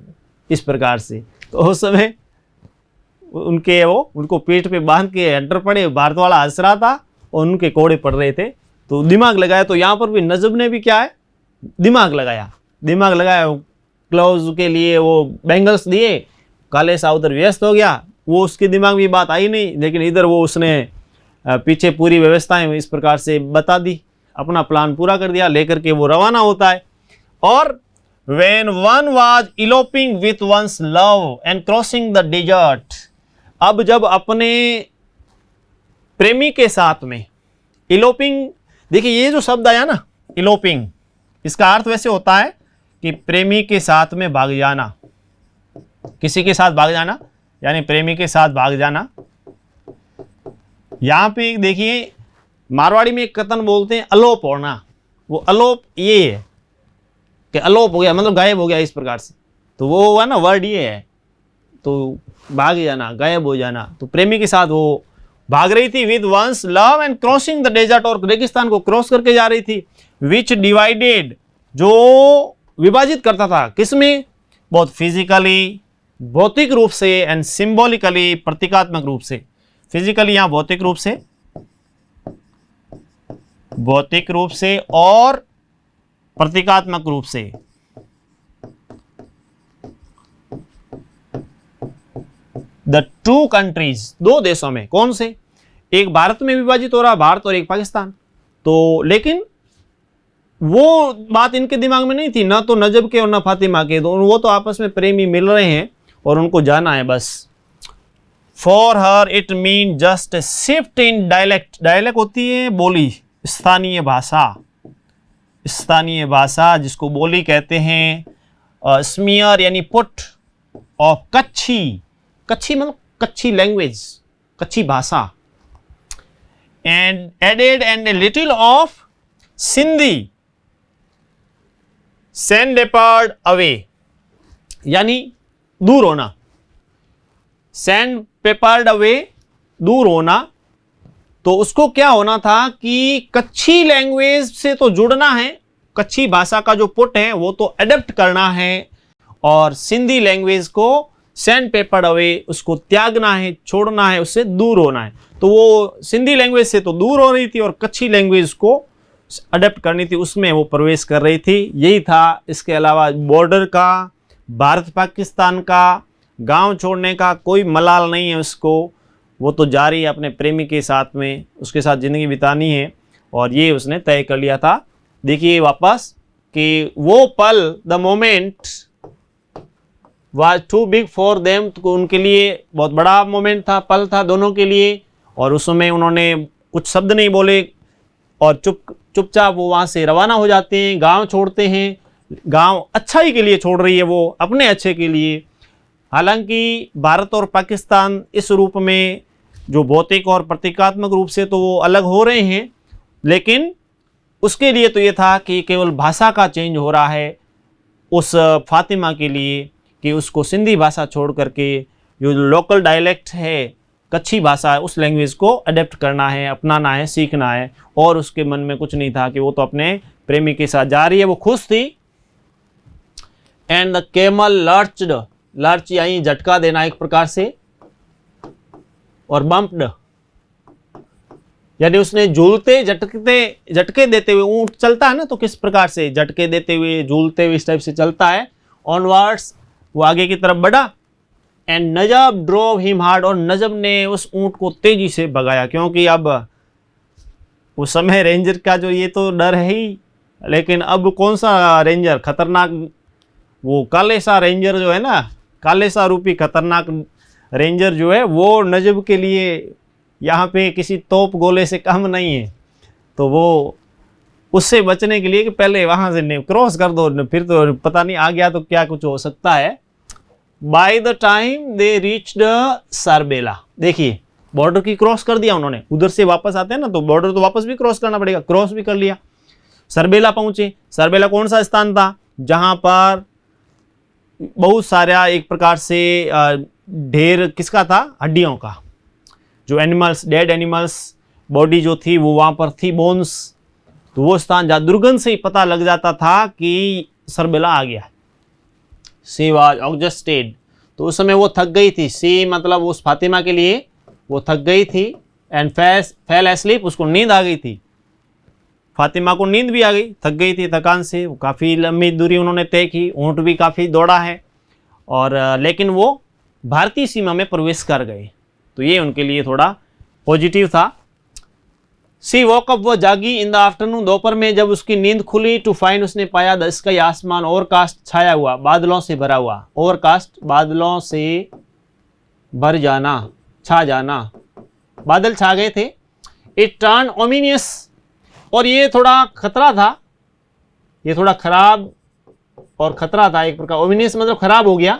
इस प्रकार से तो उस समय उनको पीठ पे बांध के अंडर पड़े, भारत वाला हंस रहा था और उनके कोड़े पड़ रहे थे। तो दिमाग लगाया। तो यहाँ पर भी नजब ने भी क्या है? दिमाग लगाया। क्लोज के लिए वो बैंगल्स दिए, काले सा उधर व्यस्त हो गया। वो उसके दिमाग में बात आई नहीं, लेकिन इधर वो उसने पीछे पूरी व्यवस्थाएं इस प्रकार से बता दी, अपना प्लान पूरा कर दिया, लेकर के वो रवाना होता है। और when one was eloping with one's love and crossing the desert, अब जब अपने प्रेमी के साथ में, eloping, देखिए ये जो शब्द आया ना eloping, इसका अर्थ वैसे होता है कि प्रेमी के साथ में भाग जाना, किसी के साथ भाग जाना, यानी प्रेमी के साथ भाग जाना। यहां पे देखिए मारवाड़ी में एक कथन बोलते हैं अलोप होना। वो अलोप ये है कि अलोप हो गया, मतलब गायब हो गया इस प्रकार से। तो वो हुआ ना वर्ड ये है, तो भाग जाना, गायब हो जाना। तो प्रेमी के साथ वो भाग रही थी with one's love and crossing the desert, और रेगिस्तान को क्रॉस करके जा रही थी। विच डिवाइडेड, जो विभाजित करता था, किसमें? बहुत फिजिकली, भौतिक रूप से, एंड सिंबॉलिकली, प्रतीकात्मक रूप से। फिजिकली यहां भौतिक रूप से और प्रतीकात्मक रूप से। द टू कंट्रीज, दो देशों में। कौन से? एक भारत में विभाजित हो रहा, भारत, और एक पाकिस्तान। तो लेकिन वो बात इनके दिमाग में नहीं थी, ना तो नजब के और ना फातिमा के। वो तो आपस में प्रेमी मिल रहे हैं और उनको जाना है बस। For her it mean just shift in dialect. Dialect होती है बोली, स्थानीय भाषा जिसको बोली कहते हैं। स्मीयर यानी पुट ऑफ कच्छी मतलब कच्छी लैंग्वेज, कच्छी भाषा। And added and a little of Sindhi, sand leopard away, यानी दूर होना। सैंड पेपर्ड अवे, दूर होना। तो उसको क्या होना था कि कच्छी लैंग्वेज से तो जुड़ना है, कच्छी भाषा का जो पुट है वो तो अडेप्ट करना है, और सिंधी लैंग्वेज को सैंड पेपर्ड अवे, उसको त्यागना है, छोड़ना है, उससे दूर होना है। तो वो सिंधी लैंग्वेज से तो दूर हो रही थी और कच्छी लैंग्वेज को अडेप्ट करनी थी, उसमें वो प्रवेश कर रही थी। यही था। इसके अलावा बॉर्डर का, भारत पाकिस्तान का, गांव छोड़ने का कोई मलाल नहीं है उसको। वो तो जारी है अपने प्रेमी के साथ में, उसके साथ ज़िंदगी बितानी है, और ये उसने तय कर लिया था। देखिए वापस कि वो पल, the moment was too big for them, तो उनके लिए बहुत बड़ा मोमेंट था, पल था दोनों के लिए। और उसमें उन्होंने कुछ शब्द नहीं बोले और चुपचाप वो वहाँ से रवाना हो जाते हैं, गांव छोड़ते हैं। गांव अच्छाई के लिए छोड़ रही है वो, अपने अच्छे के लिए। हालांकि भारत और पाकिस्तान इस रूप में जो भौतिक और प्रतीकात्मक रूप से तो वो अलग हो रहे हैं, लेकिन उसके लिए तो ये था कि केवल भाषा का चेंज हो रहा है उस फातिमा के लिए, कि उसको सिंधी भाषा छोड़ करके जो लोकल डायलेक्ट है, कच्छी भाषा है, उस लैंग्वेज को अडेप्ट करना है, अपनाना है, सीखना है। और उसके मन में कुछ नहीं था कि वो तो अपने प्रेमी के साथ जा रही है, वो खुश थी। एंड द कैमल लर्च्ड, लर्च यानी झटका देना एक प्रकार से, और बम्प्ड यानी उसने झूलते झटके देते हुए, ऊंट चलता है ना तो किस प्रकार से झटके देते हुए, झूलते हुए इस टाइप से चलता है। ऑनवर्ड्स, वो आगे की तरफ बढ़ा। एंड नजब ड्रोव हिम हार्ड, और नजब ने उस ऊंट को तेजी से भगाया, क्योंकि अब उस समय रेंजर का जो ये तो डर है ही, लेकिन अब कौन सा रेंजर, खतरनाक, वो काले सा रेंजर जो है ना, काले सा रूपी खतरनाक रेंजर जो है, वो नजब के लिए यहाँ पे किसी तोप गोले से कम नहीं है। तो वो उससे बचने के लिए कि पहले वहाँ से क्रॉस कर दो, फिर तो पता नहीं आ गया तो क्या कुछ हो सकता है। By the time they reached Sarbela, देखिए बॉर्डर की क्रॉस कर दिया उन्होंने, उधर से वापस आते हैं ना तो बॉर्डर तो वापस भी क्रॉस करना पड़ेगा, क्रॉस भी कर लिया। सरबेला पहुंचे। सरबेला कौन सा स्थान था जहां पर बहुत सारा एक प्रकार से ढेर किसका था, हड्डियों का, जो एनिमल्स, डेड एनिमल्स बॉडी जो थी वो वहां पर थी, बोन्स। तो वो स्थान जहाँ दुर्गंध से ही पता लग जाता था कि सरबेला आ गया। शी वाज एग्जॉस्टेड, तो उस समय वो थक गई थी। सी मतलब उस फातिमा के लिए वो थक गई थी। एंड फेल एस्लीप, उसको नींद आ गई थी। फातिमा को नींद भी आ गई, थक गई थी थकान से। वो काफ़ी लंबी दूरी उन्होंने तय की, ऊँट भी काफ़ी दौड़ा है, और लेकिन वो भारतीय सीमा में प्रवेश कर गए। तो ये उनके लिए थोड़ा पॉजिटिव था। सी वॉकअप, वो जागी इन द आफ्टरनून, दोपहर में जब उसकी नींद खुली, टू फाइंड, उसने पाया द स्काई, आसमान ओवरकास्ट, छाया हुआ, बादलों से भरा हुआ। ओवरकास्ट, बादलों से भर जाना, छा जाना, बादल छा गए थे। इट टर्न ओमिनियस, और ये थोड़ा खतरा था, ये थोड़ा खराब और खतरा था एक प्रकार। ओमिनियस मतलब खराब हो गया।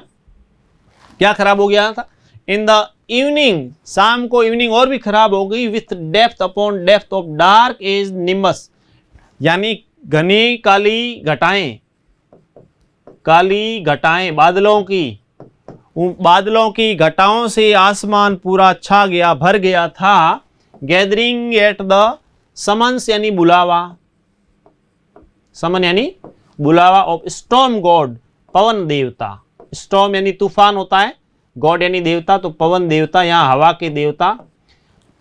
क्या खराब हो गया था? इन द इवनिंग, शाम को इवनिंग और भी खराब हो गई। With depth upon depth of dark as nimbus, यानी घनी काली घटाएं, काली घटाएं बादलों की, उन बादलों की घटाओं से आसमान पूरा छा गया, भर गया था। गैदरिंग एट द समन्स, यानी बुलावा, समन यानी बुलावा ऑफ स्टॉर्म गॉड, पवन देवता। स्टॉर्म यानी तूफान होता है, गॉड यानी देवता, तो पवन देवता, यहाँ हवा के देवता।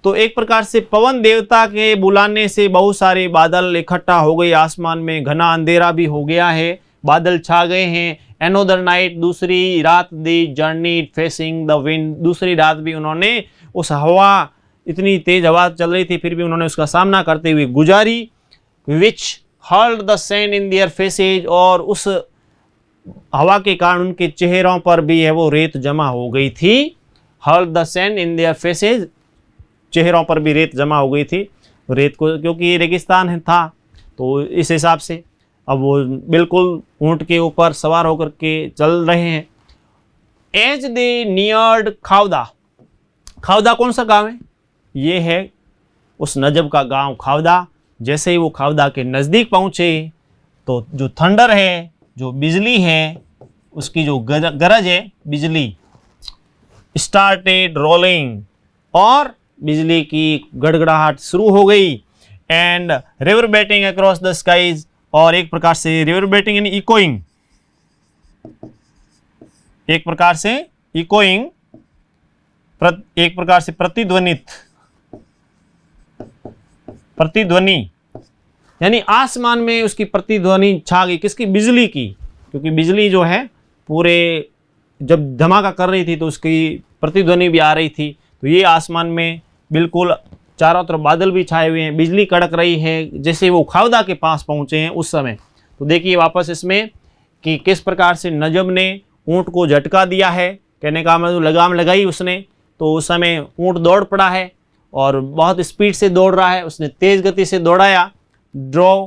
तो एक प्रकार से पवन देवता के बुलाने से बहुत सारे बादल इकट्ठा हो गए आसमान में, घना अंधेरा भी हो गया है, बादल छा गए हैं। एनोदर नाइट, दूसरी रात, दी जर्नी फेसिंग द विंड, दूसरी रात भी उन्होंने उस हवा, इतनी तेज हवा चल रही थी फिर भी उन्होंने उसका सामना करते हुए गुजारी। Which hurled the sand in their faces, और उस हवा के कारण उनके चेहरों पर भी है वो रेत जमा हो गई थी। Hurled the sand in their faces, चेहरों पर भी रेत जमा हो गई थी। रेत को, क्योंकि ये रेगिस्तान था, तो इस हिसाब से अब वो बिल्कुल ऊंट के ऊपर सवार होकर के चल रहे हैं। As they neared Khavda, Khavda कौन सा गांव है? ये है उस नजब का गांव खावदा। जैसे ही वो खावदा के नज़दीक पहुंचे तो जो थंडर है, जो बिजली है, उसकी जो गरज है, बिजली स्टार्टेड रोलिंग, और बिजली की गड़गड़ाहट शुरू हो गई। एंड रिवरबेटिंग अक्रॉस द स्काईज, और एक प्रकार से रिवरबेटिंग यानी इकोइंग, एक प्रकार से इकोइंग, एक प्रकार से प्रतिध्वनित, प्रतिध्वनि यानी आसमान में उसकी प्रतिध्वनि छा गई। किसकी? बिजली की, क्योंकि बिजली जो है पूरे जब धमाका कर रही थी तो उसकी प्रतिध्वनि भी आ रही थी। तो ये आसमान में बिल्कुल चारों तरफ बादल भी छाए हुए हैं, बिजली कड़क रही है। जैसे वो खावदा के पास पहुंचे हैं उस समय, तो देखिए वापस इसमें कि किस प्रकार से नजब ने ऊँट को झटका दिया है। कहने का मतलब लगाम लगाई उसने, तो उस समय ऊँट दौड़ पड़ा है और बहुत स्पीड से दौड़ रहा है। उसने तेज़ गति से दौड़ाया, ड्रॉ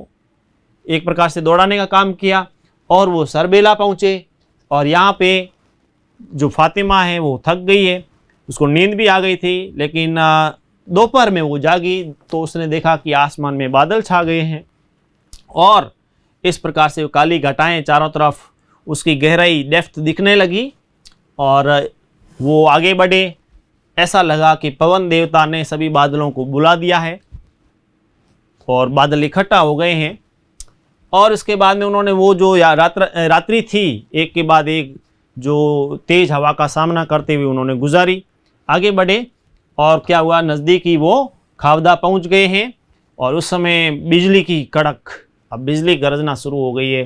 एक प्रकार से दौड़ाने का काम किया, और वो सरबेला पहुँचे। और यहाँ पे जो फातिमा है वो थक गई है, उसको नींद भी आ गई थी, लेकिन दोपहर में वो जागी तो उसने देखा कि आसमान में बादल छा गए हैं, और इस प्रकार से वो काली घटाएं चारों तरफ, उसकी गहराई डेप्थ दिखने लगी, और वो आगे बढ़े। ऐसा लगा कि पवन देवता ने सभी बादलों को बुला दिया है और बादल इकट्ठा हो गए हैं। और इसके बाद में उन्होंने वो जो रात्रि थी, एक के बाद एक जो तेज़ हवा का सामना करते हुए उन्होंने गुजारी। आगे बढ़े, और क्या हुआ, नज़दीकी वो खावदा पहुंच गए हैं, और उस समय बिजली की कड़क, अब बिजली गरजना शुरू हो गई है।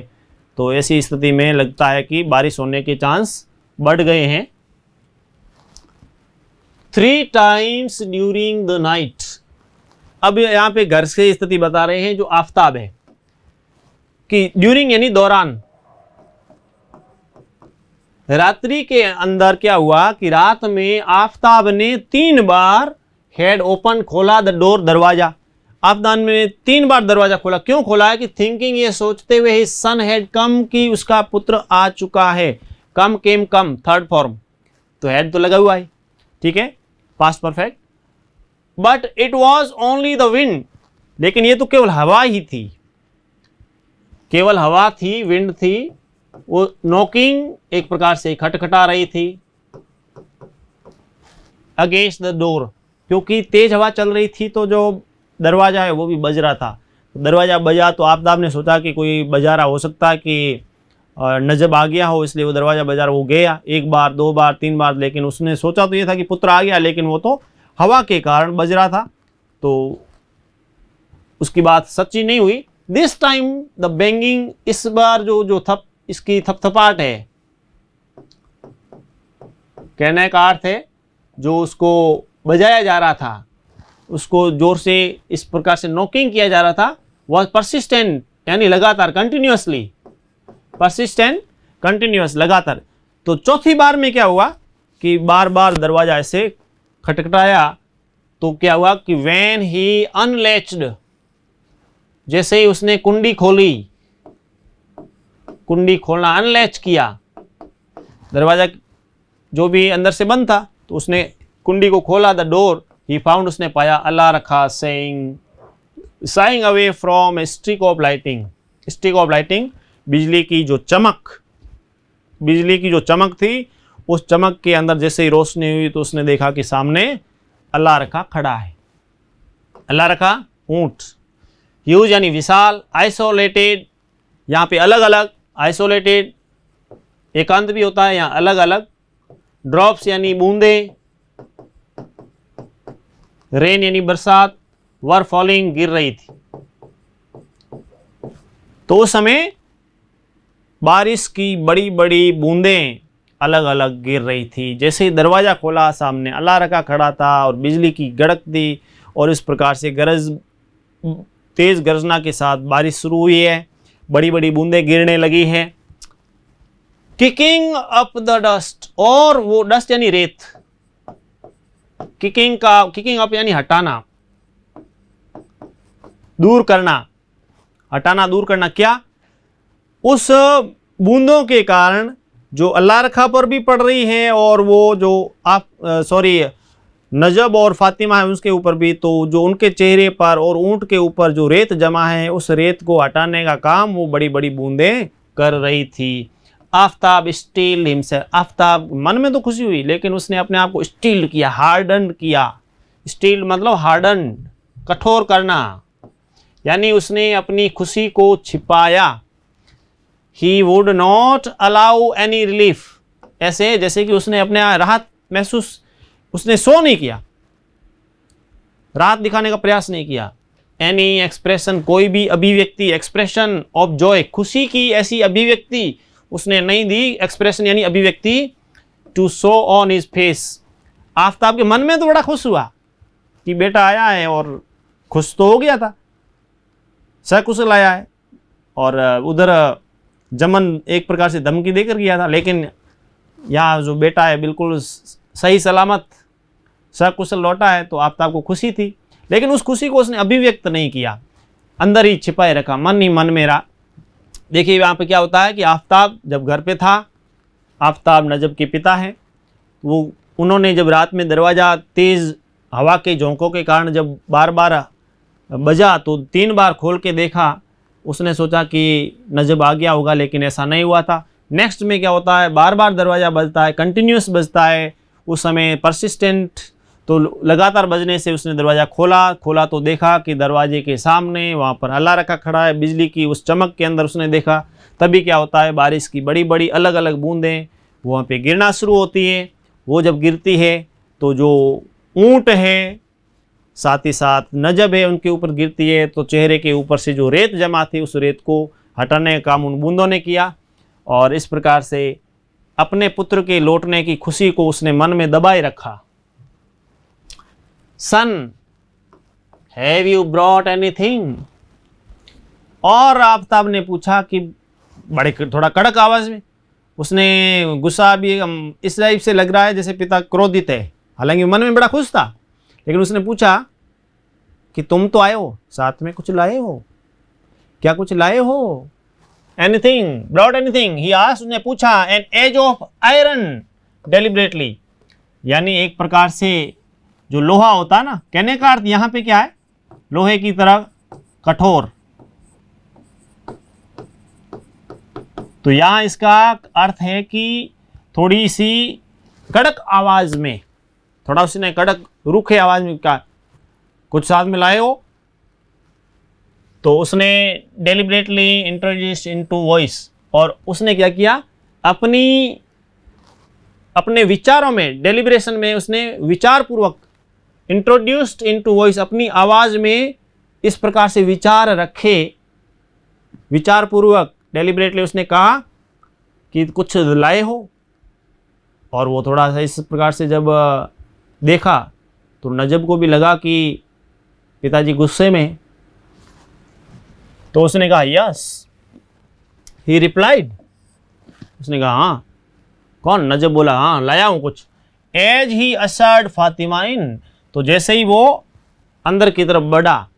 तो ऐसी स्थिति में लगता है कि बारिश होने के चांस बढ़ गए हैं। 3 times ड्यूरिंग द नाइट, अब यहाँ पे घर से स्थिति बता रहे हैं जो आफताब है, कि ड्यूरिंग यानी दौरान, रात्रि के अंदर क्या हुआ कि रात में आफताब ने 3 बार हेड ओपन, खोला द डोर, दरवाजा। आफताब ने 3 बार दरवाजा खोला। क्यों खोला है? कि थिंकिंग, ये सोचते हुए ही, सन हैड कम, कि उसका पुत्र आ चुका है। कम केम कम, थर्ड फॉर्म, तो हेड तो लगा हुआ है, ठीक है, past perfect. But it was only the wind, लेकिन ये तो केवल हवा ही थी, केवल हवा थी, विंड थी। वो नॉकिंग एक प्रकार से खटखटा रही थी अगेंस्ट द डोर, क्योंकि तेज हवा चल रही थी तो जो दरवाजा है वो भी बज रहा था। दरवाजा बजा तो आफ्ताब ने सोचा कि कोई बजा रहा हो सकता है कि नजब आ गया हो, इसलिए वो दरवाजा बजा रहा। वो गया 1 बार 2 बार 3 बार, लेकिन उसने सोचा तो ये था कि पुत्र आ गया, लेकिन वो तो हवा के कारण बज रहा था, तो उसकी बात सच्ची नहीं हुई। दिस टाइम द बैंगिंग, इस बार जो इसकी थपथपाहट है, कहने का अर्थ है जो उसको बजाया जा रहा था, उसको जोर से इस प्रकार से नॉकिंग किया जा रहा था, वह परसिस्टेंट, यानी लगातार, कंटिन्यूअसली, परसिस्टेंट, कंटिन्यूअस, लगातार। तो चौथी बार में क्या हुआ कि बार बार दरवाजा ऐसे खटखटाया, तो क्या हुआ कि व्हेन ही अनलैच्ड, जैसे ही उसने कुंडी खोली, कुंडी खोलना, अनलैच किया, दरवाजा जो भी अंदर से बंद था, तो उसने कुंडी को खोला, द डोर ही फाउंड, उसने पाया, Allah Rakha shying away from streak of lightning. Streak of lightning, बिजली की जो चमक, बिजली की जो चमक थी, उस चमक के अंदर जैसे ही रोशनी हुई तो उसने देखा कि सामने अल्लाह रखा खड़ा है। अल्लाह रखा ऊंट, ह्यूज यानी विशाल, आइसोलेटेड, यहाँ पे अलग अलग, आइसोलेटेड एकांत भी होता है, यहाँ अलग अलग, ड्रॉप्स यानी बूंदे, रेन यानी बरसात, वर फॉलिंग गिर रही थी। तो उस समय बारिश की बड़ी बड़ी बूंदें अलग अलग गिर रही थी। जैसे ही दरवाजा खोला, सामने अल्लाह रखा खड़ा था और बिजली की गड़क थी, और इस प्रकार से गरज, तेज गर्जना के साथ बारिश शुरू हुई है, बड़ी बड़ी बूंदें गिरने लगी हैं। किकिंग अप द डस्ट, और वो डस्ट यानी रेत, किकिंग अप यानी हटाना, दूर करना, हटाना, दूर करना। क्या? उस बूंदों के कारण जो अल्लाह रखा पर भी पड़ रही है, और वो जो नजब और फातिमा है उसके ऊपर भी, तो जो उनके चेहरे पर और ऊंट के ऊपर जो रेत जमा है, उस रेत को हटाने का काम वो बड़ी बड़ी बूंदें कर रही थी। आफ्ताब स्टील हिमसेल्फ, आफ्ताब मन में तो खुशी हुई, लेकिन उसने अपने आप को स्टील किया, हार्डन किया। स्टील मतलब हार्डन, कठोर करना, यानी उसने अपनी खुशी को छिपाया। He would not allow any relief, ऐसे जैसे कि उसने अपने राहत महसूस, उसने शो नहीं किया, राहत दिखाने का प्रयास नहीं किया। एनी एक्सप्रेशन, कोई भी अभिव्यक्ति, एक्सप्रेशन ऑफ जॉय, खुशी की ऐसी अभिव्यक्ति उसने नहीं दी, एक्सप्रेशन यानी अभिव्यक्ति, to show on his face. Aftab के मन में तो बड़ा खुश हुआ कि बेटा आया है, और खुश तो हो गया था, सकुशल आया है, और उधर जमन एक प्रकार से धमकी देकर गया था, लेकिन यहाँ जो बेटा है बिल्कुल सही सलामत सकुशल लौटा है, तो आफ्ताब को खुशी थी। लेकिन उस खुशी को उसने अभिव्यक्त नहीं किया, अंदर ही छिपाए रखा, मन ही मन में रहा। देखिए यहाँ पे क्या होता है कि आफ्ताब जब घर पे था, आफ्ताब नजब के पिता हैं, वो उन्होंने जब रात में दरवाज़ा तेज़ हवा के झोंकों के कारण जब बार बार बजा, तो 3 बार खोल के देखा। उसने सोचा कि नजब आ गया होगा, लेकिन ऐसा नहीं हुआ था। नेक्स्ट में क्या होता है, बार बार दरवाज़ा बजता है, कंटिन्यूस बजता है, उस समय परसिस्टेंट, तो लगातार बजने से उसने दरवाज़ा खोला तो देखा कि दरवाजे के सामने वहाँ पर अल्लाह रखा खड़ा है। बिजली की उस चमक के अंदर उसने देखा, तभी क्या होता है, बारिश की बड़ी बड़ी अलग अलग बूंदें वहाँ पे गिरना शुरू होती है। वो जब गिरती है तो जो ऊँट है, साथ ही साथ नजब है, उनके ऊपर गिरती है, तो चेहरे के ऊपर से जो रेत जमा थी, उस रेत को हटाने का काम उन बूंदों ने किया, और इस प्रकार से अपने पुत्र के लौटने की खुशी को उसने मन में दबाए रखा। सन, हैव यू ब्रॉट एनीथिंग? और आफ्ताब ने पूछा कि बड़े थोड़ा कड़क आवाज में, उसने गुस्सा भी इस टाइप से लग रहा है जैसे पिता क्रोधित है, हालांकि मन में बड़ा खुश था, लेकिन उसने पूछा कि तुम तो आए हो, साथ में कुछ लाए हो क्या, कुछ लाए हो? Anything, brought anything, he asked, उसने पूछा। An edge of iron, deliberately, यानी एक प्रकार से जो लोहा होता है ना, कहने का अर्थ यहां पे क्या है, लोहे की तरह कठोर। तो यहां इसका अर्थ है कि थोड़ी सी कड़क आवाज में, थोड़ा उसने कड़क रूखे आवाज में कहा, कुछ साथ में लाए हो। तो उसने डेलिबरेटली इंट्रोड्यूस इनटू वॉइस, और उसने क्या किया, अपने विचारों में, डेलिब्रेशन में उसने विचार पूर्वक, इंट्रोड्यूस्ड इनटू वॉइस, अपनी आवाज में इस प्रकार से विचार रखे, विचार पूर्वक डेलिबरेटली उसने कहा कि कुछ लाए हो। और वो थोड़ा सा इस प्रकार से जब देखा तो नजब को भी लगा कि पिताजी गुस्से में। तो उसने कहा यस, ही रिप्लाइड, उसने कहा हाँ। कौन? नजब बोला हाँ लाया हूं कुछ। एज ही असर्ड फातिमा इन, तो जैसे ही वो अंदर की तरफ बढ़ा,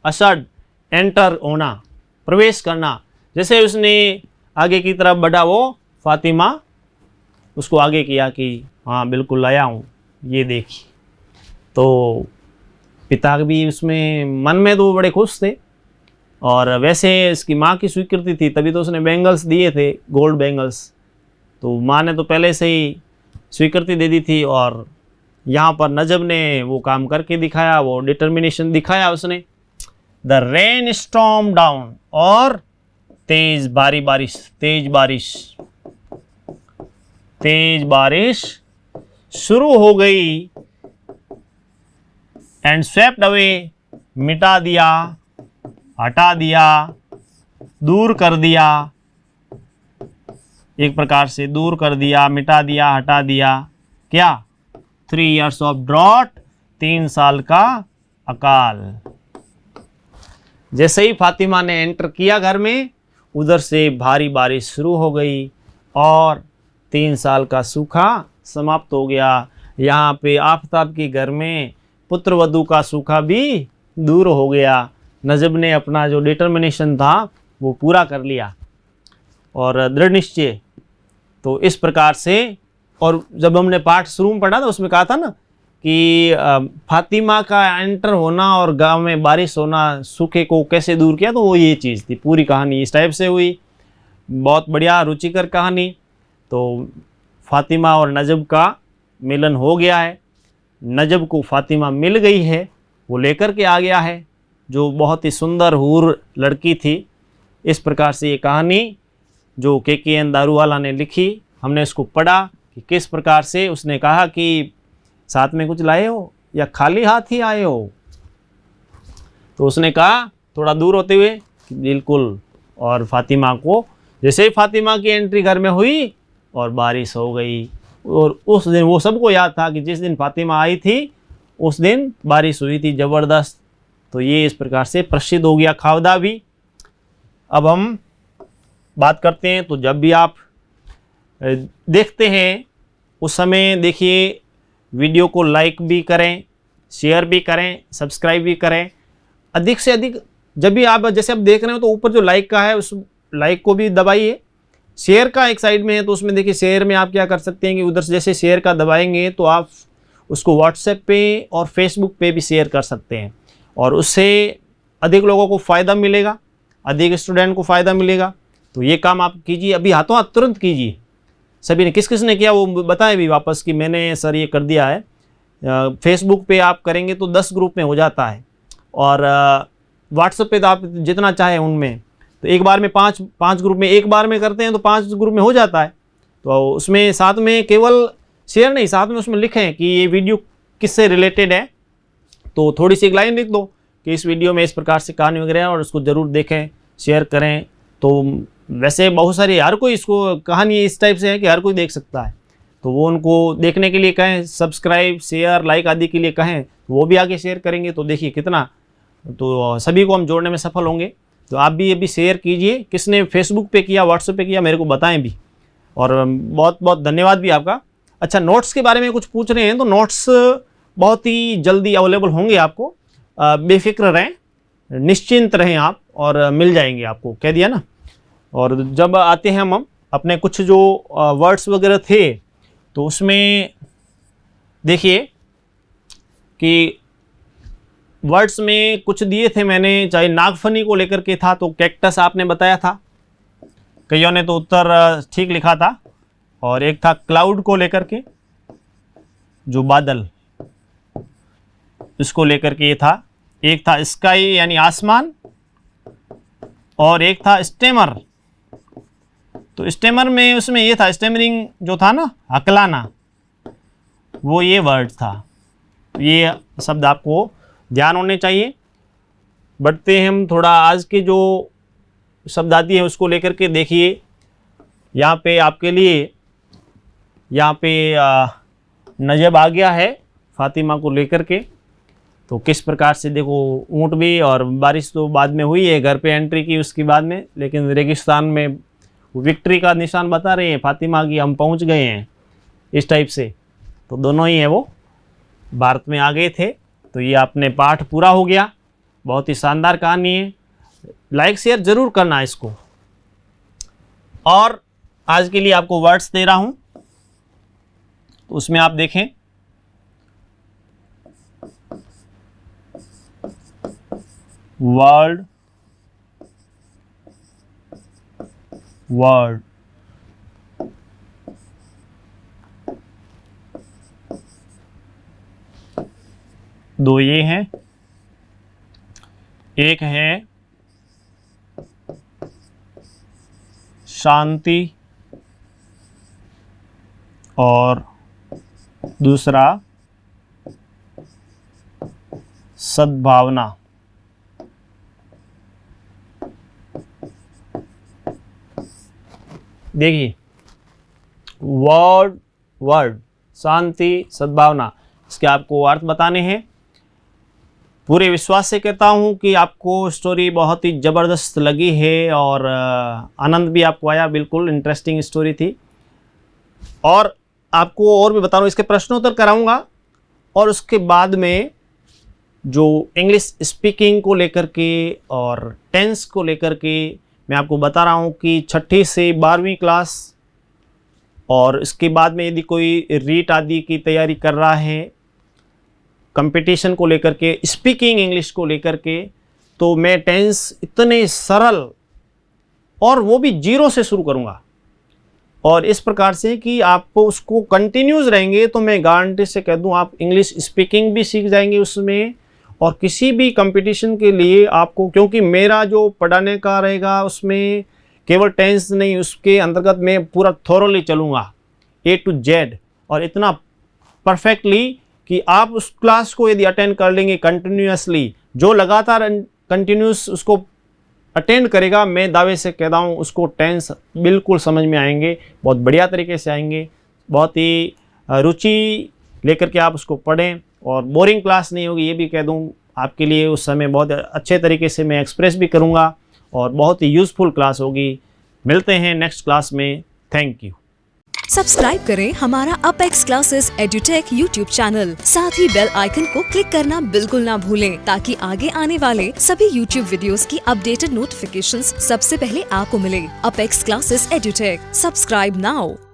असर्ड एंटर होना, प्रवेश करना, जैसे उसने आगे की तरफ बढ़ा, वो फातिमा उसको आगे किया कि हाँ बिल्कुल लाया हूँ, ये देखिए। तो पिता भी उसमें मन में तो बड़े खुश थे, और वैसे इसकी माँ की स्वीकृति थी, तभी तो उसने बैंगल्स दिए थे, गोल्ड बैंगल्स। तो माँ ने तो पहले से ही स्वीकृति दे दी थी, और यहाँ पर नजब ने वो काम करके दिखाया, वो डिटर्मिनेशन दिखाया उसने। द रेन स्टॉर्म डाउन, और तेज भारी बारिश, तेज बारिश शुरू हो गई। एंड स्वेप्ट अवे, मिटा दिया, हटा दिया, दूर कर दिया, एक प्रकार से दूर कर दिया, मिटा दिया, हटा दिया, क्या? 3 years ऑफ ड्रॉट, 3 साल का अकाल। जैसे ही फातिमा ने एंटर किया घर में, उधर से भारी बारिश शुरू हो गई और 3 साल का सूखा समाप्त हो गया। यहाँ पे आफताब के घर में पुत्र वधू का सूखा भी दूर हो गया। नजब ने अपना जो डिटर्मिनेशन था वो पूरा कर लिया और दृढ़ निश्चय। तो इस प्रकार से, और जब हमने पाठ शुरू में पढ़ा था उसमें कहा था ना कि फातिमा का एंटर होना और गांव में बारिश होना, सूखे को कैसे दूर किया, तो वो ये चीज़ थी। पूरी कहानी इस टाइप से हुई, बहुत बढ़िया रुचिकर कहानी। तो फातिमा और नजब का मिलन हो गया है, नजब को फातिमा मिल गई है, वो लेकर के आ गया है, जो बहुत ही सुंदर हूर लड़की थी। इस प्रकार से ये कहानी जो KKN दारूवाला ने लिखी, हमने इसको पढ़ा कि किस प्रकार से उसने कहा कि साथ में कुछ लाए हो या खाली हाथ ही आए हो। तो उसने कहा थोड़ा दूर होते हुए कि बिल्कुल, और फातिमा को, जैसे ही फातिमा की एंट्री घर में हुई और बारिश हो गई। और उस दिन वो सबको याद था कि जिस दिन फातिमा आई थी उस दिन बारिश हुई थी ज़बरदस्त। तो ये इस प्रकार से प्रसिद्ध हो गया खावदा भी। अब हम बात करते हैं, तो जब भी आप देखते हैं उस समय देखिए वीडियो को लाइक भी करें, शेयर भी करें, सब्सक्राइब भी करें अधिक से अधिक। जब भी आप जैसे आप देख रहे हो तो ऊपर जो लाइक का है उस लाइक को भी दबाइए। शेयर का एक साइड में है तो उसमें देखिए शेयर में आप क्या कर सकते हैं कि उधर से जैसे शेयर का दबाएंगे तो आप उसको व्हाट्सएप पे और फेसबुक पे भी शेयर कर सकते हैं, और उससे अधिक लोगों को फ़ायदा मिलेगा, अधिक स्टूडेंट को फ़ायदा मिलेगा। तो ये काम आप कीजिए, अभी हाथों हाथ तुरंत कीजिए। सभी ने किस किस ने किया वो बताएं भी वापस कि मैंने सर ये कर दिया है। फेसबुक पे आप करेंगे तो 10 ग्रुप में हो जाता है, और व्हाट्सएप पे तो आप जितना चाहे उनमें, तो एक बार में 5 ग्रुप में एक बार में करते हैं तो 5 ग्रुप में हो जाता है। तो उसमें साथ में केवल शेयर नहीं, साथ में उसमें लिखें कि ये वीडियो किससे रिलेटेड है, तो थोड़ी सी एक लाइन लिख दो कि इस वीडियो में इस प्रकार से कहानी वगैरह है और उसको ज़रूर देखें, शेयर करें। तो वैसे बहुत सारी, हर कोई इसको कहानी इस टाइप से है कि हर कोई देख सकता है, तो वो उनको देखने के लिए कहें, सब्सक्राइब शेयर लाइक आदि के लिए कहें, वो भी आगे शेयर करेंगे। तो देखिए कितना, तो सभी को हम जोड़ने में सफल होंगे। तो आप भी ये भी शेयर कीजिए, किसने फेसबुक पे किया, व्हाट्सएप पे किया, मेरे को बताएं भी। और बहुत बहुत धन्यवाद भी आपका। अच्छा, नोट्स के बारे में कुछ पूछ रहे हैं तो नोट्स बहुत ही जल्दी अवेलेबल होंगे आपको, बेफिक्र रहें, निश्चिंत रहें आप, और मिल जाएंगे आपको, कह दिया ना। और जब आते हैं हम अपने कुछ जो वर्ड्स वगैरह थे, तो उसमें देखिए कि वर्ड्स में कुछ दिए थे मैंने, चाहे नागफनी को लेकर के था तो कैक्टस आपने बताया था, कईयों ने तो उत्तर ठीक लिखा था। और एक था क्लाउड को लेकर के, जो बादल, इसको लेकर के ये था। एक था स्काई यानी आसमान, और एक था स्टेमर। तो स्टेमर में उसमें ये था, स्टेमरिंग जो था ना, हकलाना, वो ये वर्ड था। ये शब्द आपको ध्यान होने चाहिए। बढ़ते हैं हम थोड़ा आज के जो शब्द आदि है उसको लेकर के। देखिए यहाँ पे आपके लिए, यहाँ पे नजब आ गया है फातिमा को लेकर के। तो किस प्रकार से देखो, ऊँट भी, और बारिश तो बाद में हुई है, घर पे एंट्री की उसके बाद में, लेकिन रेगिस्तान में विक्ट्री का निशान बता रहे हैं फातिमा की, हम पहुंच गए हैं, इस टाइप से। तो दोनों ही है, वो भारत में आ गए थे। तो ये आपने पाठ पूरा हो गया। बहुत ही शानदार कहानी है, लाइक शेयर जरूर करना इसको। और आज के लिए आपको वर्ड्स दे रहा हूं, तो उसमें आप देखें, वर्ड, वर्ड, दो ये हैं, एक है शांति और दूसरा सद्भावना। देखिए वर्ड, वर्ड, शांति, सद्भावना, इसके आपको अर्थ बताने हैं। पूरे विश्वास से कहता हूँ कि आपको स्टोरी बहुत ही ज़बरदस्त लगी है और आनंद भी आपको आया। बिल्कुल इंटरेस्टिंग स्टोरी थी। और आपको और भी बता रहा हूँ, इसके प्रश्नोत्तर कराऊंगा, और उसके बाद में जो इंग्लिश स्पीकिंग को लेकर के और टेंस को लेकर के मैं आपको बता रहा हूँ कि 6ठी से 12वीं क्लास, और इसके बाद में यदि कोई रीट आदि की तैयारी कर रहा है, कंपटीशन को लेकर के, स्पीकिंग इंग्लिश को लेकर के, तो मैं टेंस इतने सरल और वो भी 0 से शुरू करूँगा। और इस प्रकार से कि आप उसको कंटिन्यूस रहेंगे तो मैं गारंटी से कह दूं आप इंग्लिश स्पीकिंग भी सीख जाएंगे उसमें, और किसी भी कंपटीशन के लिए आपको, क्योंकि मेरा जो पढ़ाने का रहेगा उसमें केवल टेंस नहीं, उसके अंतर्गत मैं पूरा थोरोली चलूँगा A to Z, और इतना परफेक्टली कि आप उस क्लास को यदि अटेंड कर लेंगे कंटिन्यूसली, जो लगातार कंटिन्यूस उसको अटेंड करेगा, मैं दावे से कहता हूँ उसको टेंस बिल्कुल समझ में आएंगे, बहुत बढ़िया तरीके से आएंगे। बहुत ही रुचि लेकर के आप उसको पढ़ें, और बोरिंग क्लास नहीं होगी, ये भी कह दूँ आपके लिए। उस समय बहुत अच्छे तरीके से मैं एक्सप्रेस भी करूँगा, और बहुत ही यूज़फुल क्लास होगी। मिलते हैं नेक्स्ट क्लास में। Thank you. सब्सक्राइब करें हमारा apex classes edutech YouTube channel, साथ ही बेल आइकन को क्लिक करना बिल्कुल ना भूलें, ताकि आगे आने वाले सभी यूट्यूब वीडियोस की अपडेटेड नोटिफिकेशंस सबसे पहले आपको मिले। Apex classes edutech, subscribe now.